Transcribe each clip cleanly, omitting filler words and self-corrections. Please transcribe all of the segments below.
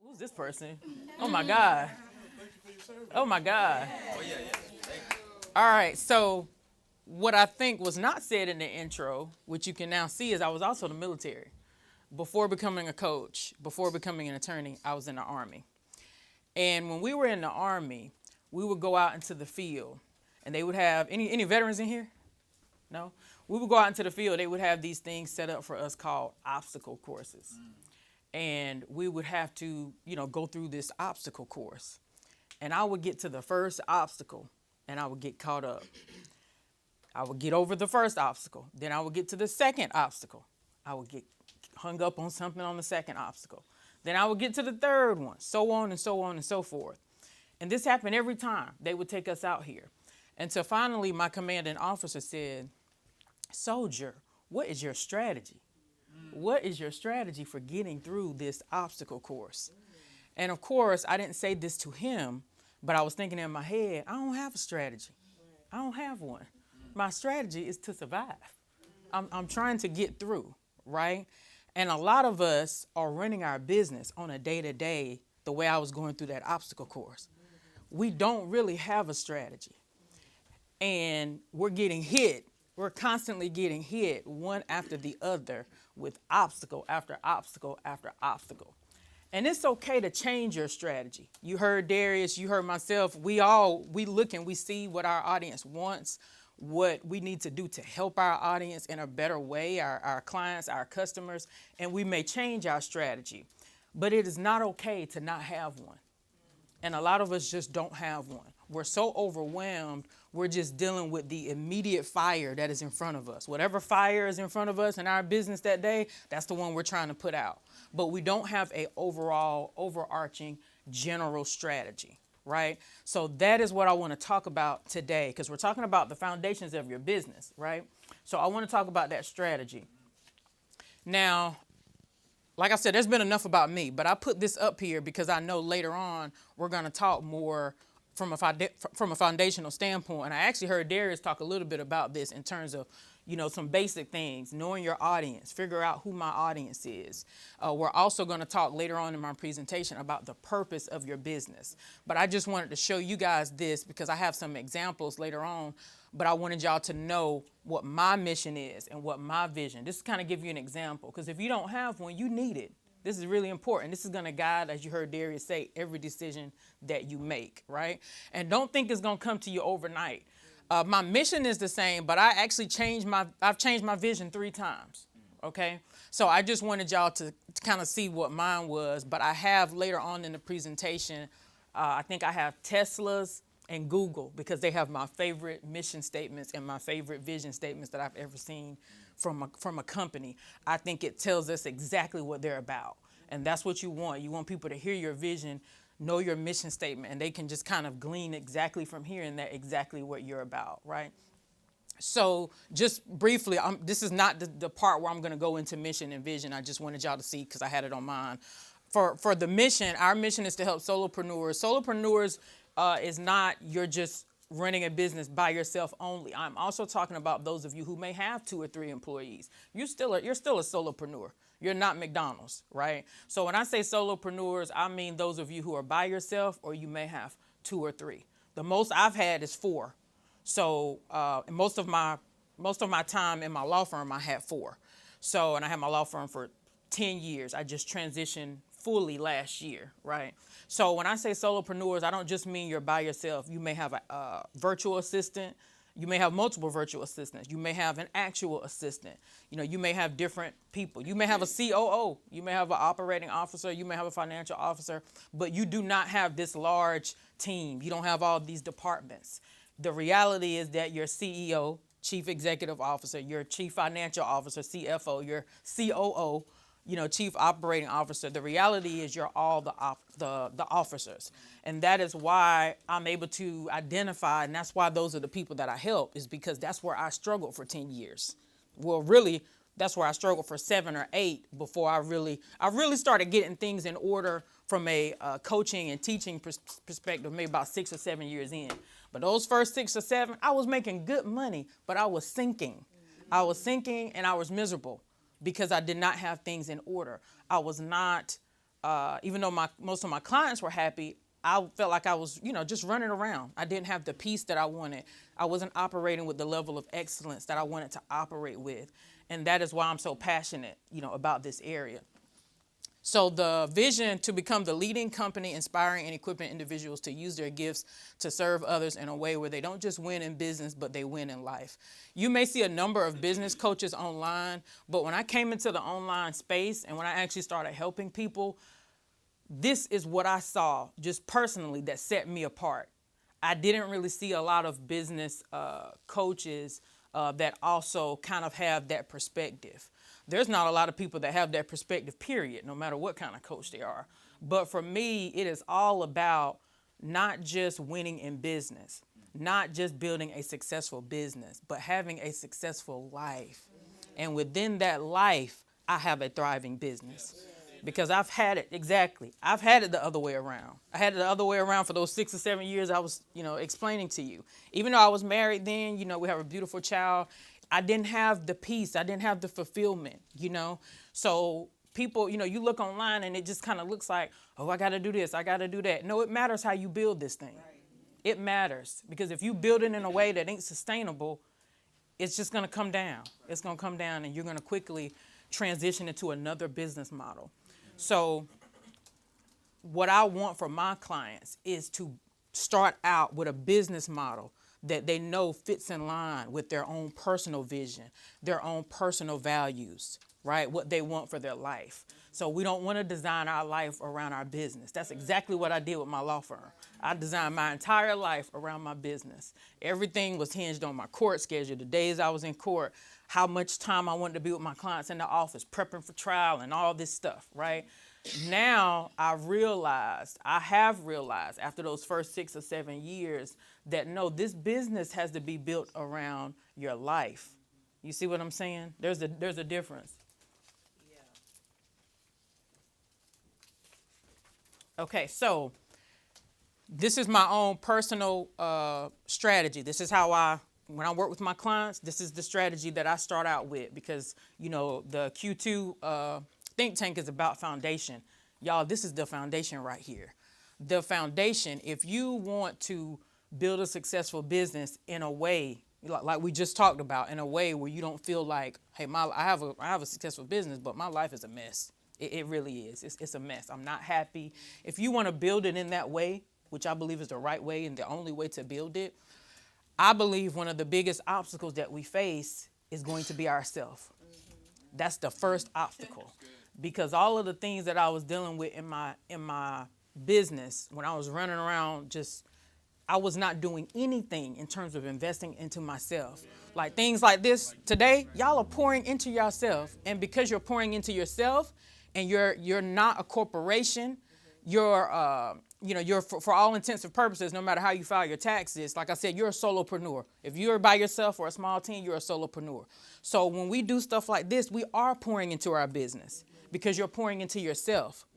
Who's this person? Oh my God. Oh my God. Oh, yeah, yeah. Thank you. All right. So what I think was not said in the intro, which you can now see, is I was also in the military. Before becoming a coach, before becoming an attorney, I was in the Army. And when we were in the Army, we would go out into the field, and they would have any veterans in here? No? We would go out into the field. They would have these things set up for us called obstacle courses. And we would have to, go through this obstacle course. And I would get to the first obstacle, and I would get caught up. I would get over the first obstacle. Then I would get to the second obstacle. I would get hung up on something on the second obstacle. Then I would get to the third one, so on and so on and so forth. And this happened every time they would take us out here. Until finally my commanding officer said, "Soldier, what is your strategy? What is your strategy for getting through this obstacle course?" And of course, I didn't say this to him, but I was thinking in my head, I don't have a strategy. I don't have one. My strategy is to survive. I'm trying to get through, right? And a lot of us are running our business on a day-to-day the way I was going through that obstacle course. We don't really have a strategy. And we're getting hit. We're constantly getting hit one after the other with obstacle after obstacle after obstacle. And it's okay to change your strategy. You heard Darius, you heard myself. We look and we see what our audience wants, what we need to do to help our audience in a better way, our clients, our customers, and we may change our strategy. But it is not okay to not have one. And a lot of us just don't have one. We're so overwhelmed, we're just dealing with the immediate fire that is in front of us. Whatever fire is in front of us in our business that day, that's the one we're trying to put out. But we don't have a overall, overarching, general strategy, right? So that is what I want to talk about today, because we're talking about the foundations of your business, right? So I want to talk about that strategy. Now, like I said, there's been enough about me, but I put this up here because I know later on we're going to talk more from a foundational standpoint. And I actually heard Darius talk a little bit about this in terms of, some basic things, knowing your audience, figure out who my audience is. We're also going to talk later on in my presentation about the purpose of your business. But I just wanted to show you guys this because I have some examples later on, but I wanted y'all to know what my mission is and what my vision. This is kind of give you an example, because if you don't have one, you need it. This is really important. This is going to guide, as you heard Darius say, every decision that you make, right? And don't think it's going to come to you overnight. My mission is the same, but I actually I've changed my vision 3 times, okay? So I just wanted y'all to kind of see what mine was, but I have later on in the presentation, I think I have Tesla's and Google, because they have my favorite mission statements and my favorite vision statements that I've ever seen from a company. I think it tells us exactly what they're about. And that's what you want. You want people to hear your vision, know your mission statement, and they can just kind of glean exactly from hearing that exactly what you're about, right? So just briefly, this is not the part where I'm going to go into mission and vision. I just wanted y'all to see because I had it on mine. For the mission, our mission is to help solopreneurs. Solopreneurs is not you're just running a business by yourself only. I'm also talking about those of you who may have 2 or 3 employees. You're still a solopreneur. You're not McDonald's, right? So when I say solopreneurs, I mean those of you who are by yourself, or you may have 2 or 3. The most I've had is 4. So most of my time in my law firm, I had 4. So, and I had my law firm for 10 years. I just transitioned fully last year, right? So when I say solopreneurs, I don't just mean you're by yourself. You may have a virtual assistant. You may have multiple virtual assistants. You may have an actual assistant. You may have different people. You may have a COO. You may have an operating officer. You may have a financial officer, but you do not have this large team. You don't have all these departments. The reality is that your CEO, Chief Executive Officer, your Chief Financial Officer, CFO, your COO, Chief Operating Officer. The reality is you're all the officers. And that is why I'm able to identify, and that's why those are the people that I help, is because that's where I struggled for 10 years. Well, really, that's where I struggled for 7 or 8 before I really started getting things in order from a coaching and teaching perspective, maybe about 6 or 7 years in. But those first 6 or 7, I was making good money, but I was sinking. I was sinking and I was miserable, because I did not have things in order. I was not even though most of my clients were happy, I felt like I was, just running around. I didn't have the peace that I wanted. I wasn't operating with the level of excellence that I wanted to operate with. And that is why I'm so passionate, about this area. So the vision to become the leading company inspiring and equipping individuals to use their gifts to serve others in a way where they don't just win in business, but they win in life. You may see a number of business coaches online, but when I came into the online space and when I actually started helping people, this is what I saw just personally that set me apart. I didn't really see a lot of business coaches that also kind of have that perspective. There's not a lot of people that have that perspective, period, no matter what kind of coach they are. But for me, it is all about not just winning in business, not just building a successful business, but having a successful life. And within that life, I have a thriving business. Because I've had it the other way around. I had it the other way around for those 6 or 7 years I was, explaining to you. Even though I was married then, we have a beautiful child. I didn't have the peace. I didn't have the fulfillment, So people, you look online and it just kind of looks like, oh, I got to do this. I got to do that. No, it matters how you build this thing. Right. It matters because if you build it in a way that ain't sustainable, it's just going to come down. It's going to come down and you're going to quickly transition into another business model. So what I want for my clients is to start out with a business model that they know fits in line with their own personal vision, their own personal values, right? What they want for their life. So we don't want to design our life around our business. That's exactly what I did with my law firm. I designed my entire life around my business. Everything was hinged on my court schedule, the days I was in court, how much time I wanted to be with my clients in the office, prepping for trial and all this stuff, right? Now I have realized after those first 6 or 7 years that no, this business has to be built around your life. You see what I'm saying? There's a difference. Yeah. Okay, so this is my own personal strategy. This is how when I work with my clients, this is the strategy that I start out with because, the Q2 think tank is about foundation. Y'all, this is the foundation right here. The foundation, if you want to build a successful business in a way, like we just talked about, in a way where you don't feel like, hey, I have a successful business, but my life is a mess. It really is. It's a mess. I'm not happy. If you want to build it in that way, which I believe is the right way and the only way to build it, I believe one of the biggest obstacles that we face is going to be ourselves. Mm-hmm. That's the first obstacle. Because all of the things that I was dealing with in my business, when I was running around, I was not doing anything in terms of investing into myself. Like things like this today, y'all are pouring into yourself. And because you're pouring into yourself and you're not a corporation, you're for all intents and purposes, no matter how you file your taxes, like I said, you're a solopreneur. If you're by yourself or a small team, you're a solopreneur. So when we do stuff like this, we are pouring into our business because you're pouring into yourself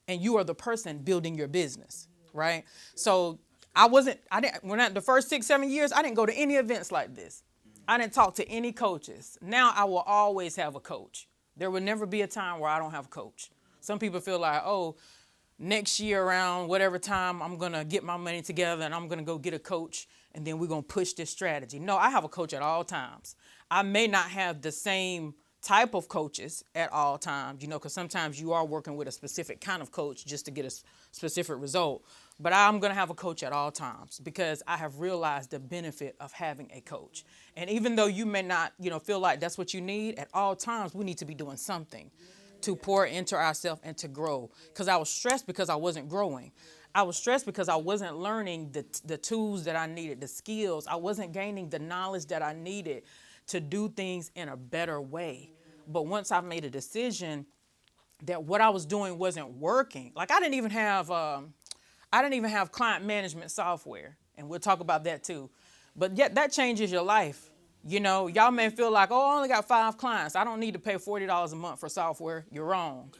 and you are the person building your business, right? So the first 6, 7 years, I didn't go to any events like this. I didn't talk to any coaches. Now I will always have a coach. There will never be a time where I don't have a coach. Some people feel like, oh, next year around whatever time I'm going to get my money together and I'm going to go get a coach and then we're going to push this strategy. No, I have a coach at all times. I may not have the same type of coaches at all times, because sometimes you are working with a specific kind of coach just to get a specific result. But I'm going to have a coach at all times because I have realized the benefit of having a coach. And even though you may not, feel like that's what you need, at all times we need to be doing something to pour into ourselves and to grow. Because I was stressed because I wasn't growing. I was stressed because I wasn't learning the tools that I needed, the skills. I wasn't gaining the knowledge that I needed to do things in a better way. But once I made a decision that what I was doing wasn't working, like I didn't even have client management software, and we'll talk about that too. But yet that changes your life. Y'all may feel like, oh, I only got 5 clients. I don't need to pay $40 a month for software. You're wrong.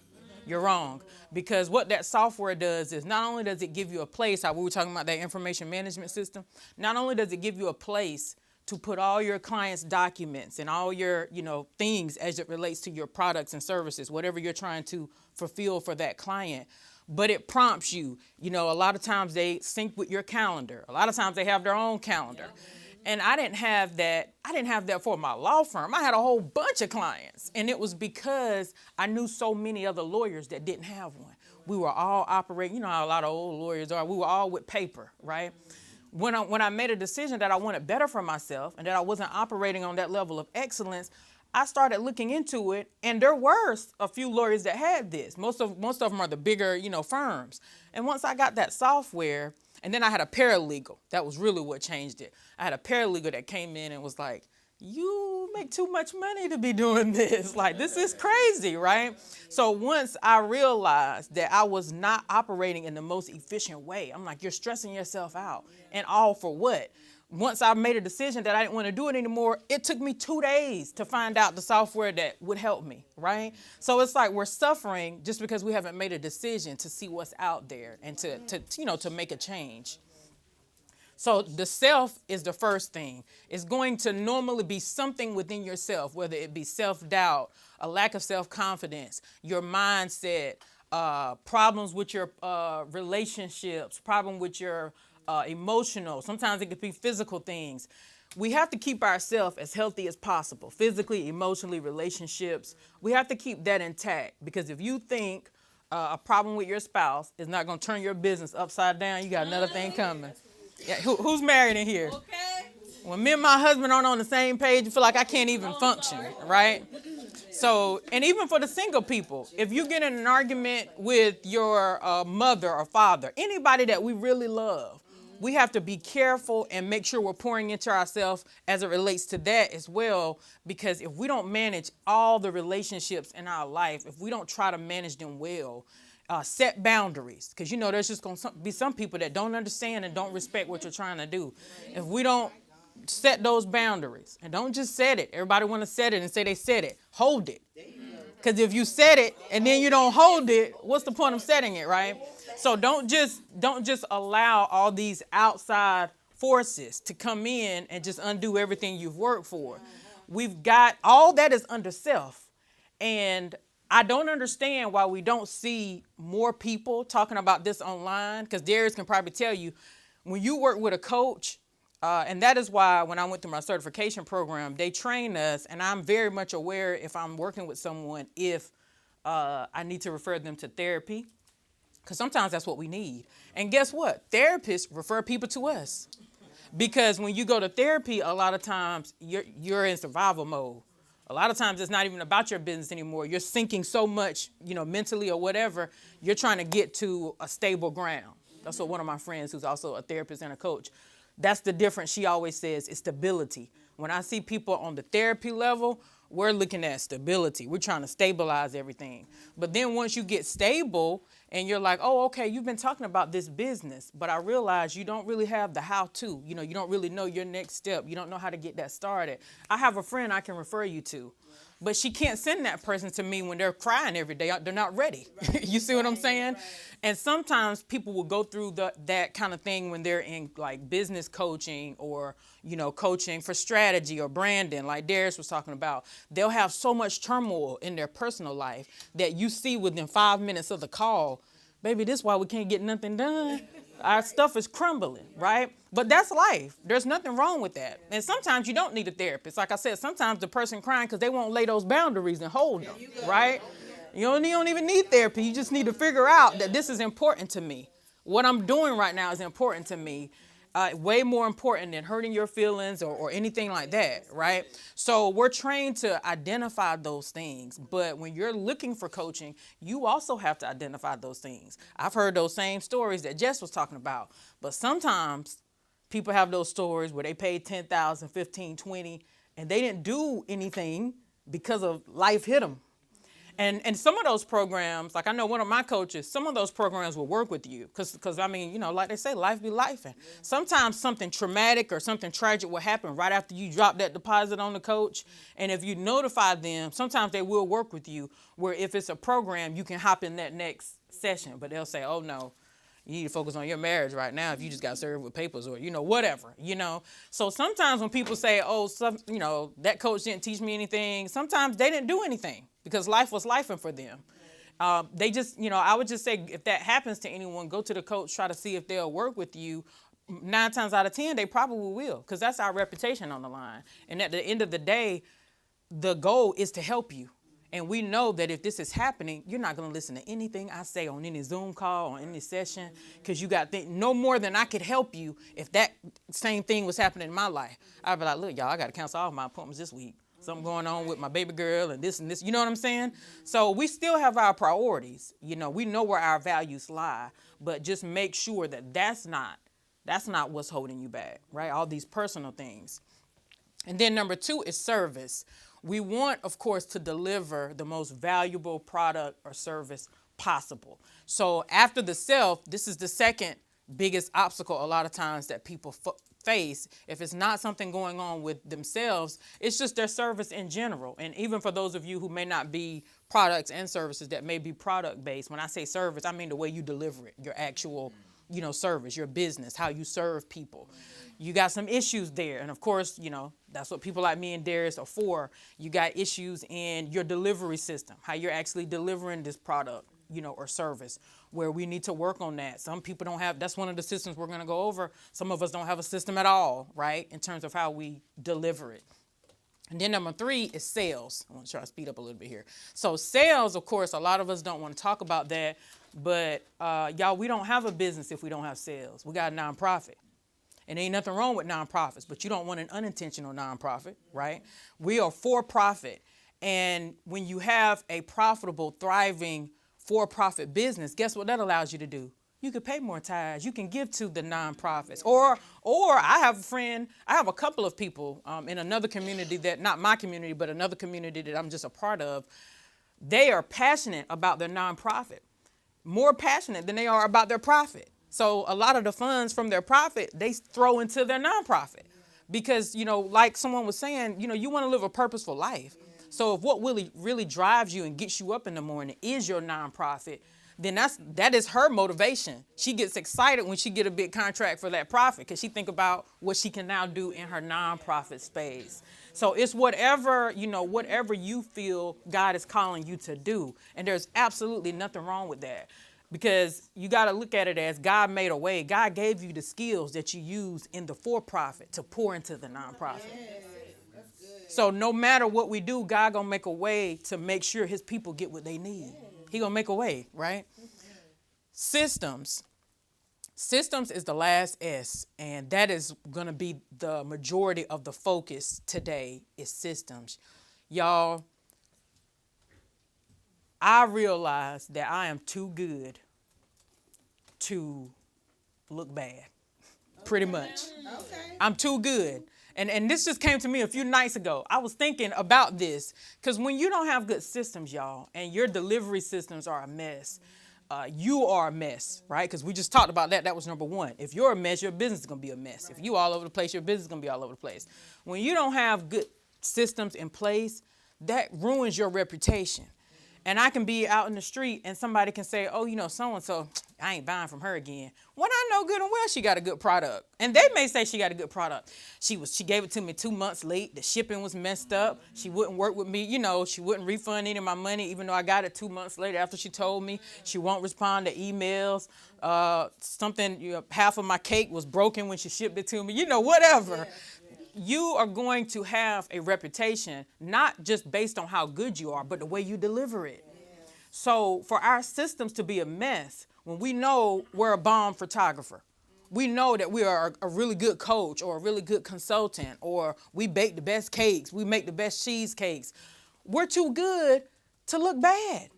You're wrong. Because what that software does is not only does it give you a place, how we were talking about that information management system, not only does it give you a place to put all your clients' documents and all your, things as it relates to your products and services, whatever you're trying to fulfill for that client. But it prompts you, a lot of times they sync with your calendar. A lot of times they have their own calendar. And I didn't have that. I didn't have that for my law firm. I had a whole bunch of clients. And it was because I knew so many other lawyers that didn't have one. We were all operating, how a lot of old lawyers are. We were all with paper, right? When I made a decision that I wanted better for myself and that I wasn't operating on that level of excellence, I started looking into it, and there were a few lawyers that had this. Most of them are the bigger, firms. And once I got that software, and then I had a paralegal. That was really what changed it. I had a paralegal that came in and was like, you make too much money to be doing this. Like, this is crazy, right? So once I realized that I was not operating in the most efficient way, I'm like, you're stressing yourself out. And all for what? Once I made a decision that I didn't want to do it anymore, it took me 2 days to find out the software that would help me, right? So it's like we're suffering just because we haven't made a decision to see what's out there and to make a change. So the self is the first thing. It's going to normally be something within yourself, whether it be self-doubt, a lack of self-confidence, your mindset, problems with your relationships, problem with your emotional. Sometimes it could be physical things. We have to keep ourselves as healthy as possible, physically, emotionally, relationships. We have to keep that intact, because if you think a problem with your spouse is not going to turn your business upside down, you got another thing coming. Yeah, who's married in here? Okay. When me and my husband aren't on the same page, I feel like I can't even function, right? So, and even for the single people, if you get in an argument with your mother or father, anybody that we really love, we have to be careful and make sure we're pouring into ourselves as it relates to that as well. Because if we don't manage all the relationships in our life, if we don't try to manage them well, set boundaries, because there's just going to be some people that don't understand and don't respect what you're trying to do. If we don't set those boundaries, and don't just set it. Everybody want to set it and say they said it. Hold it. Because if you set it and then you don't hold it, what's the point of setting it, right? So don't just allow all these outside forces to come in and just undo everything you've worked for. We've got all that is under self. And I don't understand why we don't see more people talking about this online, because Darius can probably tell you, when you work with a coach, and that is why when I went through my certification program, they train us, and I'm very much aware if I'm working with someone, if I need to refer them to therapy, because sometimes that's what we need. And guess what? Therapists refer people to us, because when you go to therapy, a lot of times you're in survival mode. A lot of times it's not even about your business anymore. You're sinking so much, mentally or whatever. You're trying to get to a stable ground. That's what one of my friends, who's also a therapist and a coach, that's the difference. She always says is stability. When I see people on the therapy level, we're looking at stability. We're trying to stabilize everything. But then once you get stable and you're like, oh, okay, you've been talking about this business, but I realize you don't really have the how-to. You don't really know your next step. You don't know how to get that started. I have a friend I can refer you to, but she can't send that person to me when they're crying every day. They're not ready. You see what I'm saying? Right. And sometimes people will go through that kind of thing when they're in like business coaching or, coaching for strategy or branding, like Darius was talking about. They'll have so much turmoil in their personal life that you see within 5 minutes of the call, baby, this is why we can't get nothing done. Our stuff is crumbling, right? But that's life. There's nothing wrong with that. And sometimes you don't need a therapist. Like I said, sometimes the person crying because they won't lay those boundaries and hold them, right? You don't even need therapy. You just need to figure out that this is important to me. What I'm doing right now is important to me. Way more important than hurting your feelings or anything like that, right? So we're trained to identify those things. But when you're looking for coaching, you also have to identify those things. I've heard those same stories that Jess was talking about. But sometimes people have those stories where they paid $10,000, $15,000, $20,000, and they didn't do anything because of life hit them. And some of those programs, like I know one of my coaches, some of those programs will work with you because I mean, like they say, life be life. And sometimes something traumatic or something tragic will happen right after you drop that deposit on the coach. And if you notify them, sometimes they will work with you, where if it's a program, you can hop in that next session. But they'll say, oh, no, You need to focus on your marriage right now if you just got served with papers or, whatever, So sometimes when people say, oh, that coach didn't teach me anything, sometimes they didn't do anything because life was lifing for them. They just, I would just say if that happens to anyone, go to the coach, try to see if they'll work with you. 9 times out of 10, they probably will, because that's our reputation on the line. And at the end of the day, the goal is to help you. And we know that if this is happening, you're not going to listen to anything I say on any Zoom call, on any session, because you got no more than I could help you if that same thing was happening in my life. I'd be like, look, y'all, I got to cancel all my appointments this week. Something going on with my baby girl and this, you know what I'm saying? So we still have our priorities. We know where our values lie, but just make sure that that's not what's holding you back, right? All these personal things. And then number 2 is service. We want, of course, to deliver the most valuable product or service possible. So after the self, this is the second biggest obstacle a lot of times that people face. If it's not something going on with themselves, it's just their service in general. And even for those of you who may not be products and services that may be product based, when I say service, I mean the way you deliver it, your actual service, your business, how you serve people. You got some issues there. And of course, that's what people like me and Darius are for. You got issues in your delivery system, how you're actually delivering this product, or service, where we need to work on that. Some people don't have, that's one of the systems we're going to go over. Some of us don't have a system at all, right, in terms of how we deliver it. And then number 3 is sales. I want to try to speed up a little bit here. So sales, of course, a lot of us don't want to talk about that. But y'all, we don't have a business if we don't have sales. We got a nonprofit. And ain't nothing wrong with nonprofits, but you don't want an unintentional nonprofit, right? We are for profit. And when you have a profitable, thriving, for-profit business, guess what that allows you to do? You can pay more tithes. You can give to the nonprofits. Or I have a couple of people in another community that, not my community, but another community that I'm just a part of. They are passionate about their nonprofit, more passionate than they are about their profit. So a lot of the funds from their profit, they throw into their nonprofit because, like someone was saying, you want to live a purposeful life. So if what really drives you and gets you up in the morning is your nonprofit, then that is her motivation. She gets excited when she get a big contract for that profit because she think about what she can now do in her nonprofit space. So it's whatever you feel God is calling you to do. And there's absolutely nothing wrong with that. Because you got to look at it as God made a way. God gave you the skills that you use in the for-profit to pour into the nonprofit. Yes. That's good. So no matter what we do, God going to make a way to make sure his people get what they need. He going to make a way, right? Systems. Systems is the last S, and that is going to be the majority of the focus today is systems. Y'all, I realize that I am too good to look bad, pretty much. Okay. I'm too good. And this just came to me a few nights ago. I was thinking about this because when you don't have good systems, y'all, and your delivery systems are a mess, you are a mess, right? Because we just talked about that. That was number 1. If you're a mess, your business is going to be a mess. If you all over the place, your business is going to be all over the place. When you don't have good systems in place, that ruins your reputation. And I can be out in the street and somebody can say, oh, so-and-so, I ain't buying from her again. When I know good and well she got a good product. And they may say she got a good product. She gave it to me 2 months late. The shipping was messed up. She wouldn't work with me. She wouldn't refund any of my money, even though I got it 2 months later after she told me. She won't respond to emails. Half of my cake was broken when she shipped it to me. Whatever. You are going to have a reputation, not just based on how good you are, but the way you deliver it. So for our systems to be a mess, when we know we're a bomb photographer, we know that we are a really good coach or a really good consultant, or we bake the best cakes, we make the best cheesecakes, we're too good to look bad.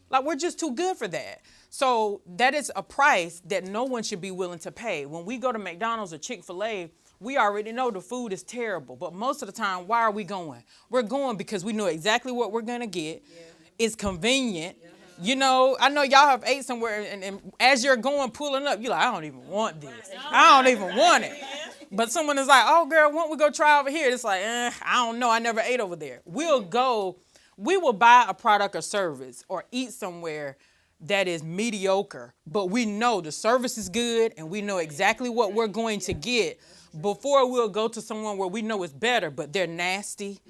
Like we're just too good for that. So that is a price that no one should be willing to pay. When we go to McDonald's or Chick-fil-A, we already know the food is terrible, but most of the time, why are we going? We're going because we know exactly what we're going to get. Yeah. It's convenient. Yeah. I know y'all have ate somewhere, and as you're pulling up, you're like, I don't even want this. I don't even want it. But someone is like, oh, girl, why don't we go try over here? It's like, I don't know. I never ate over there. We will buy a product or service or eat somewhere that is mediocre, but we know the service is good and we know exactly what we're going to get before we'll go to someone where we know it's better, but they're nasty.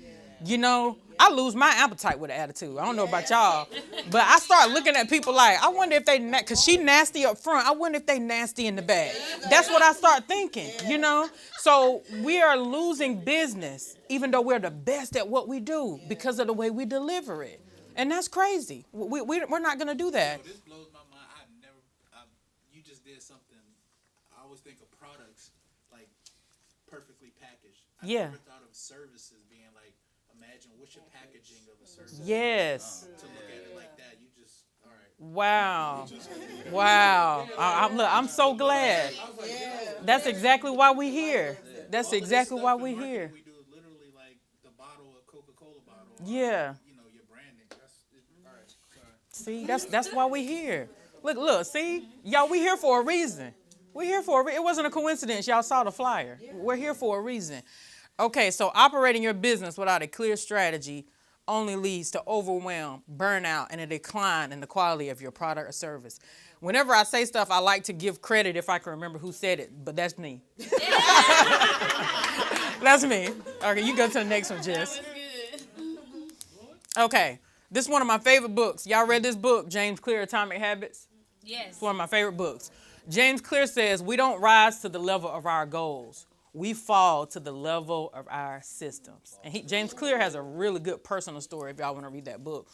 You know, I lose my appetite with an attitude. I don't know about y'all, but I start looking at people like, I wonder if they, because she nasty up front, I wonder if they nasty in the back. That's what I start thinking, you know? So we are losing business, even though we're the best at what we do because of the way we deliver it. And that's crazy. We're not going to do that. This blows my mind. You just did something. I always think of products like perfectly packaged. I never thought of services being like, imagine what's your packaging of a service. Yes. To look at it like that, you just, all right. Wow. Wow. I'm so glad. That's exactly why we're here. That's exactly why we're here. We do literally like the bottle of Coca-Cola bottle. Yeah. Your branding. All right. See, that's why we're here. Look, see? Y'all, we here for a reason. We're here for a reason. It wasn't a coincidence. Y'all saw the flyer. We're here for a reason. Okay, so operating your business without a clear strategy only leads to overwhelm, burnout, and a decline in the quality of your product or service. Whenever I say stuff, I like to give credit if I can remember who said it, but that's me. That's me. Okay, you go to the next one, Jess. Okay, this is one of my favorite books. Y'all read this book, James Clear, Atomic Habits? Yes. It's one of my favorite books. James Clear says, we don't rise to the level of our goals. We fall to the level of our systems. And James Clear has a really good personal story if y'all want to read that book.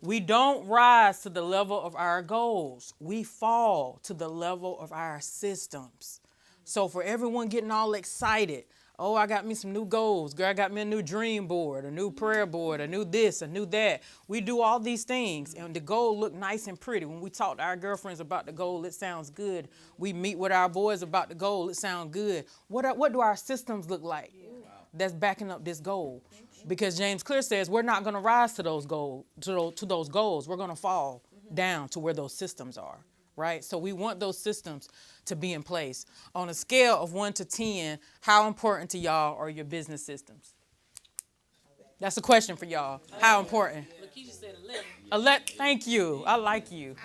We don't rise to the level of our goals. We fall to the level of our systems. So for everyone getting all excited, oh, I got me some new goals. Girl, I got me a new dream board, a new prayer board, a new this, a new that. We do all these things, and the goal look nice and pretty. When we talk to our girlfriends about the goal, it sounds good. We meet with our boys about the goal, it sounds good. What do our systems look like that's backing up this goal? Because James Clear says we're not going to rise to those goals. We're going to fall down to where those systems are. Right? So we want those systems to be in place. On a scale of 1 to 10, how important to y'all are your business systems? That's a question for y'all. How important? Lakeisha said 11. 11. Thank you. I like you.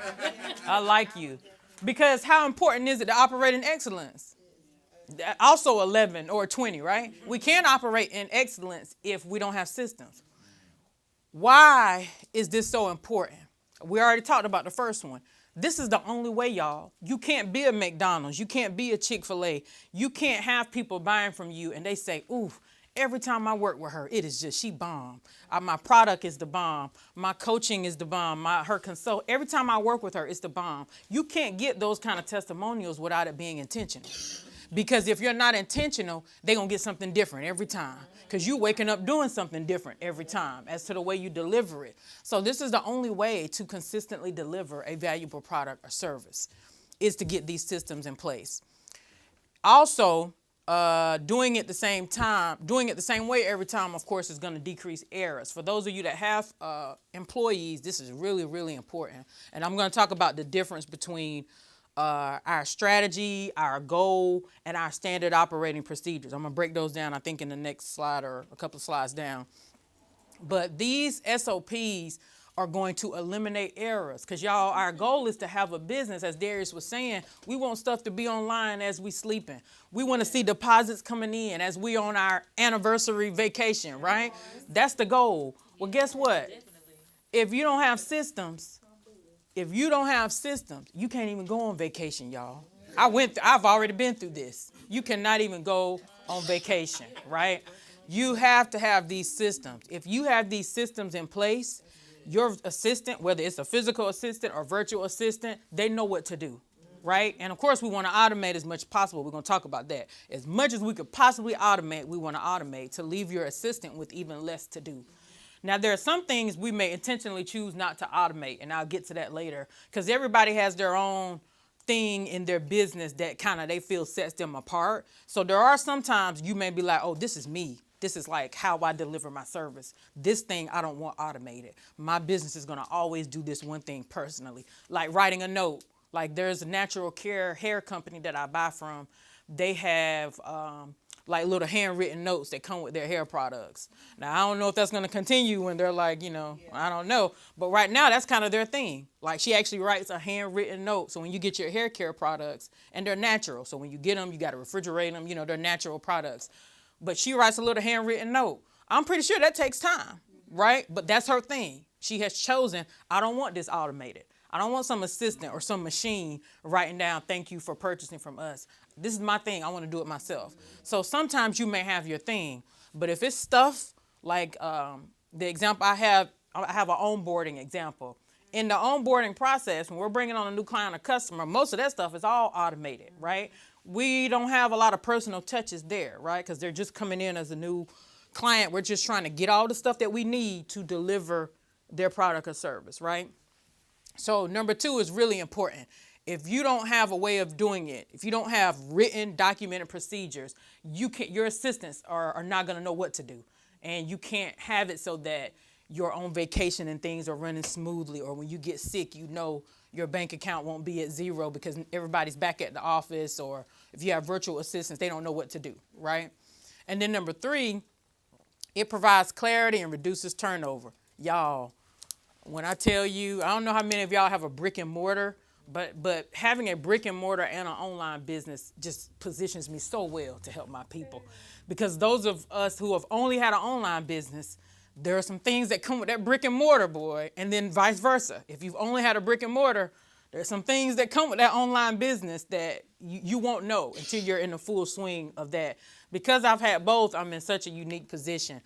I like you. Because how important is it to operate in excellence? Also 11 or 20, right? We can't operate in excellence if we don't have systems. Why is this so important? We already talked about the first one. This is the only way, y'all. You can't be a McDonald's. You can't be a Chick-fil-A. You can't have people buying from you and they say, ooh, every time I work with her, it is just, she bomb. My product is the bomb. My coaching is the bomb. Every time I work with her, it's the bomb. You can't get those kind of testimonials without it being intentional. Because if you're not intentional, they're going to get something different every time. Because you're waking up doing something different every time as to the way you deliver it. So this is the only way to consistently deliver a valuable product or service, is to get these systems in place. Also, doing it the same way every time, of course, is going to decrease errors. For those of you that have employees, this is really, really important. And I'm going to talk about the difference between our strategy, our goal, and our standard operating procedures. I'm going to break those down, I think, in the next slide or a couple of slides down. But these SOPs are going to eliminate errors because, y'all, our goal is to have a business, as Darius was saying. We want stuff to be online as we sleeping. We want to see deposits coming in as we on our anniversary vacation, right? That's the goal. Well, guess what? If you don't have systems, you can't even go on vacation, y'all. I've already been through this. You cannot even go on vacation, right? You have to have these systems. If you have these systems in place, your assistant, whether it's a physical assistant or virtual assistant, they know what to do, right? And of course, we want to automate as much as possible. We're going to talk about that. As much as we could possibly automate, we want to automate to leave your assistant with even less to do. Now, there are some things we may intentionally choose not to automate, and I'll get to that later, because everybody has their own thing in their business that kind of they feel sets them apart. So there are some times you may be like, oh, this is me. This is like how I deliver my service. This thing I don't want automated. My business is going to always do this one thing personally, like writing a note. Like there's a natural care hair company that I buy from. They have like little handwritten notes that come with their hair products. Now, I don't know if that's going to continue when they're like, I don't know. But right now, that's kind of their thing. Like, she actually writes a handwritten note. So when you get your hair care products, and they're natural. So when you get them, you got to refrigerate them. They're natural products. But she writes a little handwritten note. I'm pretty sure that takes time, right? But that's her thing. She has chosen, I don't want this automated. I don't want some assistant or some machine writing down, thank you for purchasing from us. This is my thing. I want to do it myself. So sometimes you may have your thing, but if it's stuff like the example I have an onboarding example. In the onboarding process, when we're bringing on a new client or customer, most of that stuff is all automated, right? We don't have a lot of personal touches there, right? Because they're just coming in as a new client. We're just trying to get all the stuff that we need to deliver their product or service, right? So number 2 is really important. If you don't have a way of doing it, if you don't have written, documented procedures, your assistants are not going to know what to do. And you can't have it so that you're on vacation and things are running smoothly, or when you get sick, your bank account won't be at zero because everybody's back at the office, or if you have virtual assistants, they don't know what to do, right? And then number 3, it provides clarity and reduces turnover. Y'all, when I tell you, I don't know how many of y'all have a brick and mortar, but having a brick and mortar and an online business just positions me so well to help my people. Because those of us who have only had an online business, there are some things that come with that brick and mortar, boy, and then vice versa. If you've only had a brick and mortar, there's some things that come with that online business that you won't know until you're in the full swing of that. Because I've had both, I'm in such a unique position.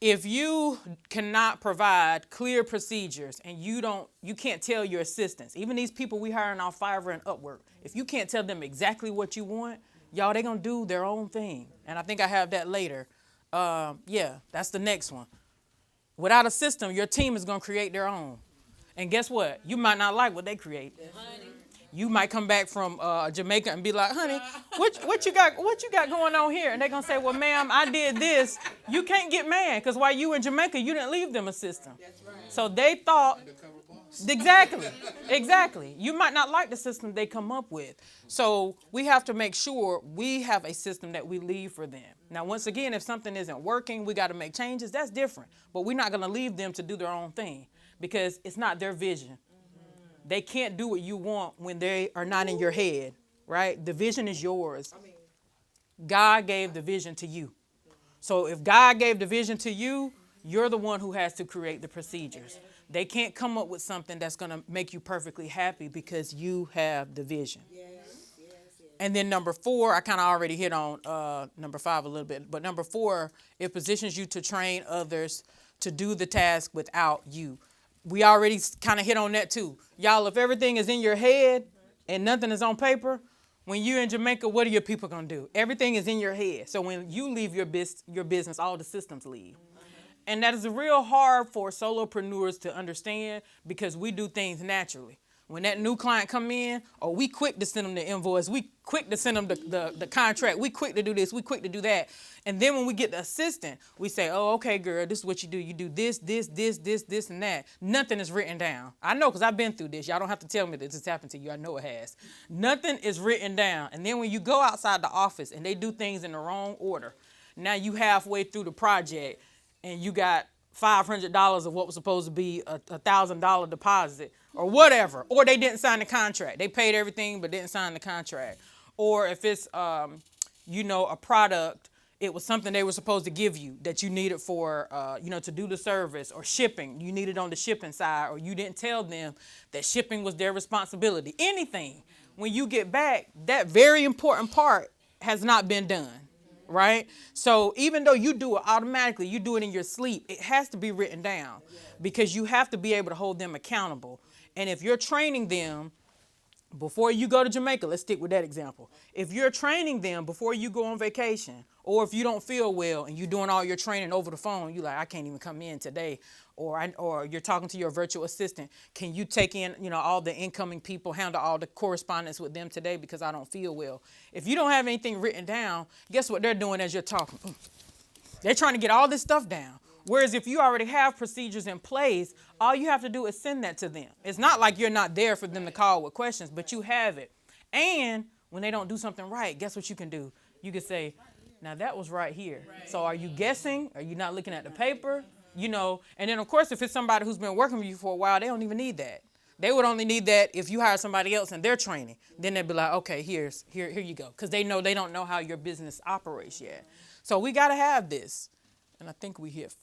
If you cannot provide clear procedures and you can't tell your assistants, even these people we hire on Fiverr and Upwork, if you can't tell them exactly what you want, y'all, they're going to do their own thing. And I think I have that later. That's the next one. Without a system, your team is going to create their own. And guess what? You might not like what they create. You might come back from Jamaica and be like, honey, what you got going on here? And they're going to say, well, ma'am, I did this. You can't get mad because while you in Jamaica, you didn't leave them a system. That's right. So they thought, exactly. You might not like the system they come up with. So we have to make sure we have a system that we leave for them. Now, once again, if something isn't working, we got to make changes. That's different. But we're not going to leave them to do their own thing because it's not their vision. They can't do what you want when they are not in your head, right? The vision is yours. God gave the vision to you. So if God gave the vision to you, you're the one who has to create the procedures. They can't come up with something that's going to make you perfectly happy because you have the vision. And then number 4, I kind of already hit on number 5 a little bit, but number 4, it positions you to train others to do the task without you. We already kind of hit on that too. Y'all, if everything is in your head and nothing is on paper, when you're in Jamaica, what are your people going to do? Everything is in your head. So when you leave your business, all the systems leave. And that is real hard for solopreneurs to understand because we do things naturally. When that new client come in, we quick to send them the invoice. We quick to send them the contract. We quick to do this. We quick to do that. And then when we get the assistant, we say, oh, okay, girl, this is what you do. You do this, and that. Nothing is written down. I know because I've been through this. Y'all don't have to tell me that this happened to you. I know it has. Nothing is written down. And then when you go outside the office and they do things in the wrong order, now you halfway through the project and you got $500 of what was supposed to be a $1,000 deposit or whatever, or they didn't sign the contract. They paid everything but didn't sign the contract. Or if it's, a product, it was something they were supposed to give you that you needed for, to do the service or shipping. You needed on the shipping side, or you didn't tell them that shipping was their responsibility. Anything. When you get back, that very important part has not been done. Right? So even though you do it automatically, you do it in your sleep, it has to be written down because you have to be able to hold them accountable. And if you're training them before you go to Jamaica, let's stick with that example. If you're training them before you go on vacation, or if you don't feel well and you're doing all your training over the phone, you're like, I can't even come in today. Or you're talking to your virtual assistant. Can you take in, all the incoming people, handle all the correspondence with them today because I don't feel well? If you don't have anything written down, guess what they're doing as you're talking? They're trying to get all this stuff down. Whereas if you already have procedures in place, all you have to do is send that to them. It's not like you're not there for them to call with questions, but you have it. And when they don't do something right, guess what you can do? You can say, Now that was right here. So are you guessing? Are you not looking at the paper? You know, and then of course, if it's somebody who's been working with you for a while, they don't even need that. They would only need that if you hire somebody else and they're training. Then they'd be like, okay, here you go. Because they don't know how your business operates yet. So we got to have this. And I think we hit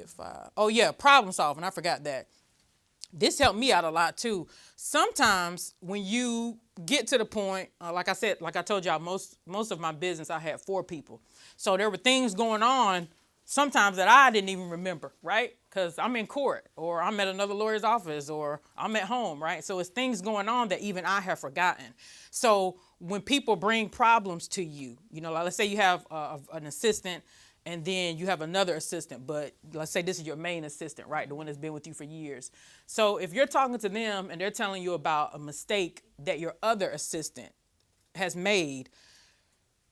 5. Oh yeah, problem solving. I forgot that. This helped me out a lot too. Sometimes when you get to the point, like I said, like I told y'all, most of my business, I had 4 people. So there were things going on sometimes that I didn't even remember, right? Because I'm in court or I'm at another lawyer's office or I'm at home, right? So it's things going on that even I have forgotten. So when people bring problems to you, you know, like let's say you have an assistant and then you have another assistant, but let's say this is your main assistant, right? The one that's been with you for years. So if you're talking to them and they're telling you about a mistake that your other assistant has made,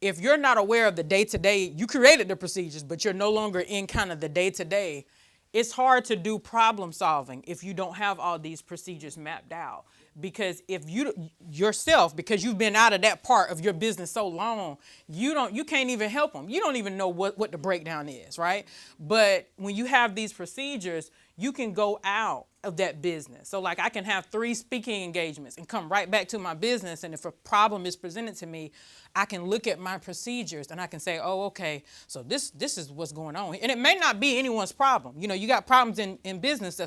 if you're not aware of the day-to-day, you created the procedures, but you're no longer in kind of the day-to-day, it's hard to do problem solving if you don't have all these procedures mapped out. Because if you yourself, because you've been out of that part of your business so long, you can't even help them. You don't even know what the breakdown is, right? But when you have these procedures, you can go out of that business. So like I can have 3 speaking engagements and come right back to my business. And if a problem is presented to me, I can look at my procedures and I can say, oh, okay, so this is what's going on. And it may not be anyone's problem. You know, you got problems in business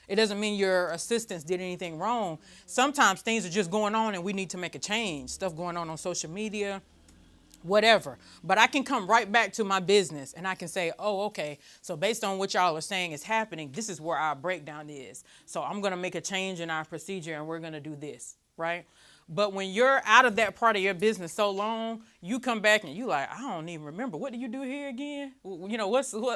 it doesn't mean your assistants did anything wrong. Sometimes things are just going on and we need to make a change. Stuff going on social media, whatever. But I can come right back to my business and I can say, oh, okay, so based on what y'all are saying is happening, this is where our breakdown is. So I'm going to make a change in our procedure and we're going to do this, right? But when you're out of that part of your business so long, you come back and you like, I don't even remember. What do you do here again? You know,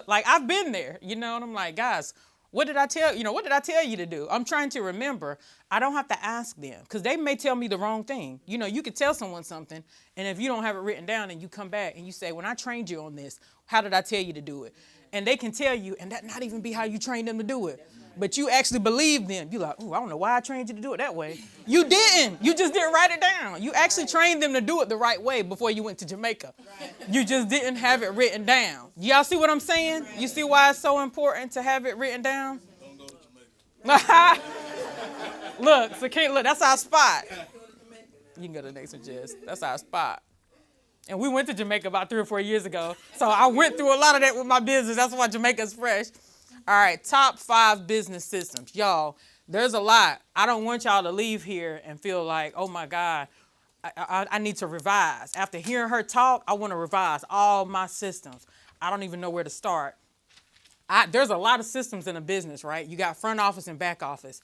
like I've been there, you know, and I'm like, guys, what did I tell you to do? I'm trying to remember. I don't have to ask them because they may tell me the wrong thing. You know, you could tell someone something, and if you don't have it written down and you come back and you say, when I trained you on this, how did I tell you to do it? And they can tell you, and that not even be how you trained them to do it. But you actually believe them. You're like, oh, I don't know why I trained you to do it that way. You didn't. You just didn't write it down. You actually trained them to do it the right way before you went to Jamaica. You just didn't have it written down. Y'all see what I'm saying? You see why it's so important to have it written down? Don't go to Jamaica. Look, that's our spot. You can go to the next one, Jess. That's our spot. And we went to Jamaica about 3 or 4 years ago. So I went through a lot of that with my business. That's why Jamaica's fresh. All right, top 5 business systems. Y'all, there's a lot. I don't want y'all to leave here and feel like, oh, my God, I need to revise. After hearing her talk, I want to revise all my systems. I don't even know where to start. There's a lot of systems in a business, right? You got front office and back office.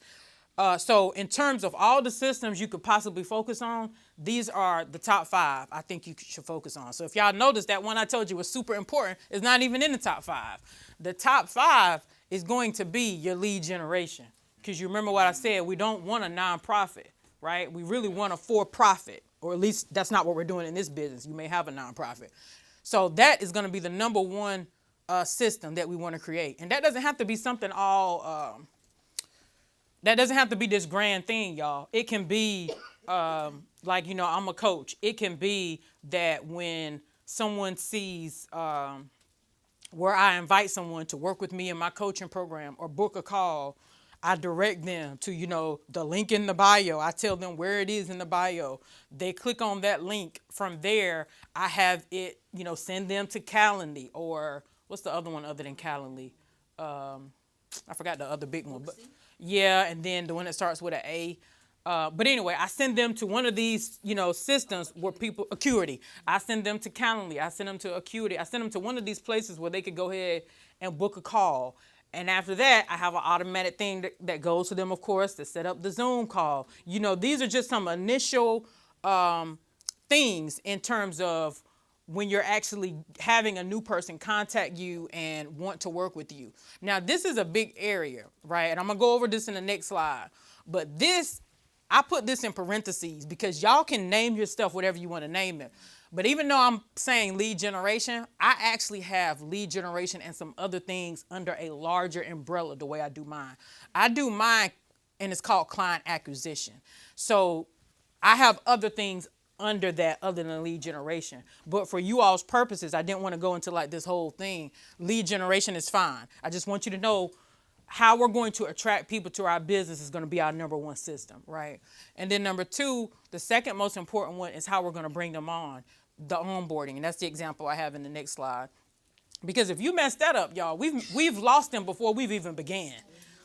So in terms of all the systems you could possibly focus on, these are the top 5 I think you should focus on. So if y'all notice that one I told you was super important, it's not even in the top 5. The top 5 is going to be your lead generation. Because you remember what I said, we don't want a nonprofit, right? We really want a for-profit, or at least that's not what we're doing in this business. You may have a nonprofit. So that is going to be the number 1 system that we want to create. And that doesn't have to be something that doesn't have to be this grand thing, y'all. It can be like, you know, I'm a coach. It can be that when someone sees where I invite someone to work with me in my coaching program or book a call, I direct them to, you know, the link in the bio. I tell them where it is in the bio. They click on that link. From there, I have it, you know, send them to Calendly, or what's the other one other than Calendly? I forgot the other big one. But yeah, and then the one that starts with an A. But anyway, I send them to one of these, you know, systems where people, Acuity. I send them to Calendly. I send them to Acuity. I send them to one of these places where they could go ahead and book a call. And after that, I have an automatic thing that goes to them, of course, to set up the Zoom call. You know, these are just some initial things in terms of when you're actually having a new person contact you and want to work with you. Now, this is a big area, right? And I'm going to go over this in the next slide. But this, I put this in parentheses because y'all can name your stuff whatever you want to name it. But even though I'm saying lead generation, I actually have lead generation and some other things under a larger umbrella the way I do mine. I do mine, and it's called client acquisition. So I have other things under that other than lead generation. But for you all's purposes, I didn't want to go into like this whole thing. Lead generation is fine. I just want you to know how we're going to attract people to our business is going to be our number one system, right? And then number two, the second most important one is how we're going to bring them on, the onboarding. And that's the example I have in the next slide. Because if you mess that up, y'all, we've lost them before we've even began.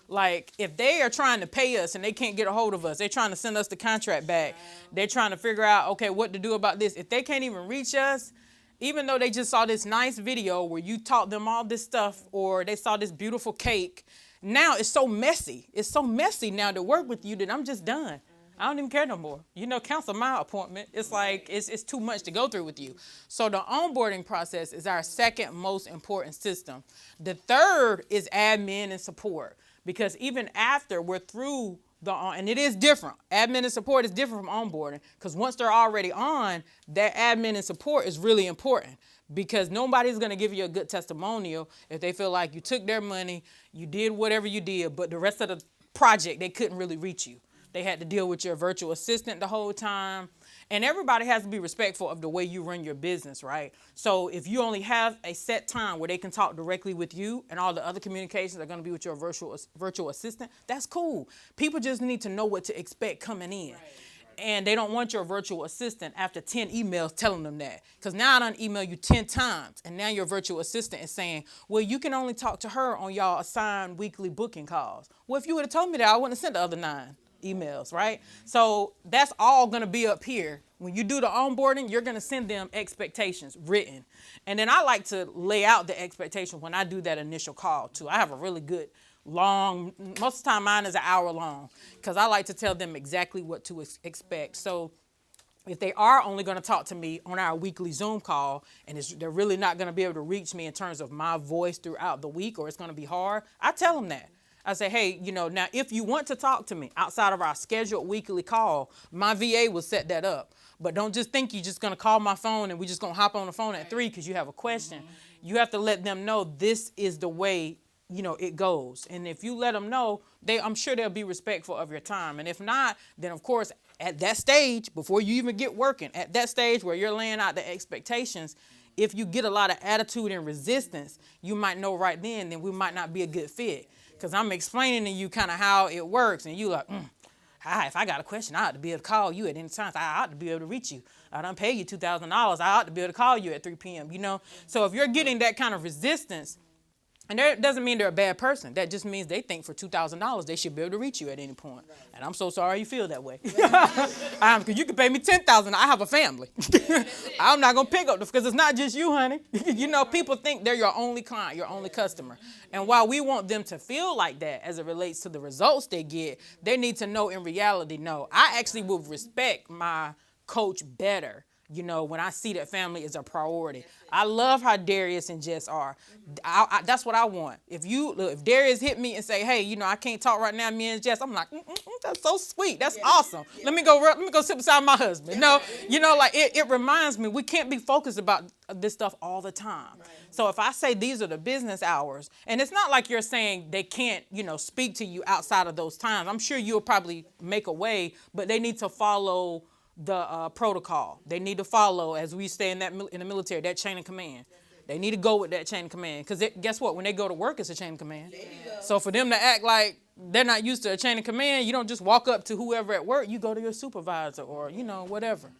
Like, if they are trying to pay us and they can't get a hold of us, they're trying to send us the contract back. They're trying to figure out, okay, what to do about this. If they can't even reach us, even though they just saw this nice video where you taught them all this stuff or they saw this beautiful cake, now it's so messy. It's so messy now to work with you that I'm just done. I don't even care no more. Cancel my appointment. It's like, it's too much to go through with you. So the onboarding process is our second most important system. The third is admin and support. Because even after we're through and it is different. Admin and support is different from onboarding. Because once they're already on, that admin and support is really important. Because nobody's going to give you a good testimonial if they feel like you took their money, you did whatever you did, but the rest of the project, they couldn't really reach you. They had to deal with your virtual assistant the whole time. And everybody has to be respectful of the way you run your business, right? So if you only have a set time where they can talk directly with you and all the other communications are going to be with your virtual assistant, that's cool. People just need to know what to expect coming in. Right. And they don't want your virtual assistant after 10 emails telling them that. Because now I done email you 10 times. And now your virtual assistant is saying, well, you can only talk to her on y'all assigned weekly booking calls. Well, if you would have told me that, I wouldn't have sent the other 9 emails, right? So that's all going to be up here. When you do the onboarding, you're going to send them expectations written. And then I like to lay out the expectation when I do that initial call too. I have a really good long, most of the time mine is an hour long because I like to tell them exactly what to expect. So if they are only going to talk to me on our weekly Zoom call and they're really not going to be able to reach me in terms of my voice throughout the week or it's going to be hard, I tell them that. I say, hey, now if you want to talk to me outside of our scheduled weekly call, my VA will set that up. But don't just think you're just going to call my phone and we're just going to hop on the phone at 3 because you have a question. Mm-hmm. You have to let them know this is the way, it goes. And if you let them know, I'm sure they'll be respectful of your time. And if not, then of course, at that stage, before you even get working, at that stage where you're laying out the expectations, if you get a lot of attitude and resistance, you might know right then we might not be a good fit. Because I'm explaining to you kind of how it works. And you like, if I got a question, I ought to be able to call you at any time. I ought to be able to reach you. I done pay you $2,000. I ought to be able to call you at 3 p.m., So if you're getting that kind of resistance, and that doesn't mean they're a bad person. That just means they think for $2,000, they should be able to reach you at any point. Right. And I'm so sorry you feel that way. Because you can pay me $10,000. I have a family. I'm not going to pick up because it's not just you, honey. People think they're your only client, your only customer. And while we want them to feel like that as it relates to the results they get, they need to know in reality, no, I actually will respect my coach better. When I see that family is a priority. I love how Darius and Jess are. That's what I want. If Darius hit me and say, hey, I can't talk right now, me and Jess, I'm like, that's so sweet. That's awesome. Yeah. Let me go sit beside my husband. No, it reminds me, we can't be focused about this stuff all the time. Right. So if I say these are the business hours, and it's not like you're saying they can't, speak to you outside of those times. I'm sure you'll probably make a way, but they need to follow the protocol. They need to follow, as we say in the military, that chain of command. They need to go with that chain of command. Because guess what? When they go to work, it's a chain of command. So for them to act like they're not used to a chain of command, you don't just walk up to whoever at work. You go to your supervisor or, whatever.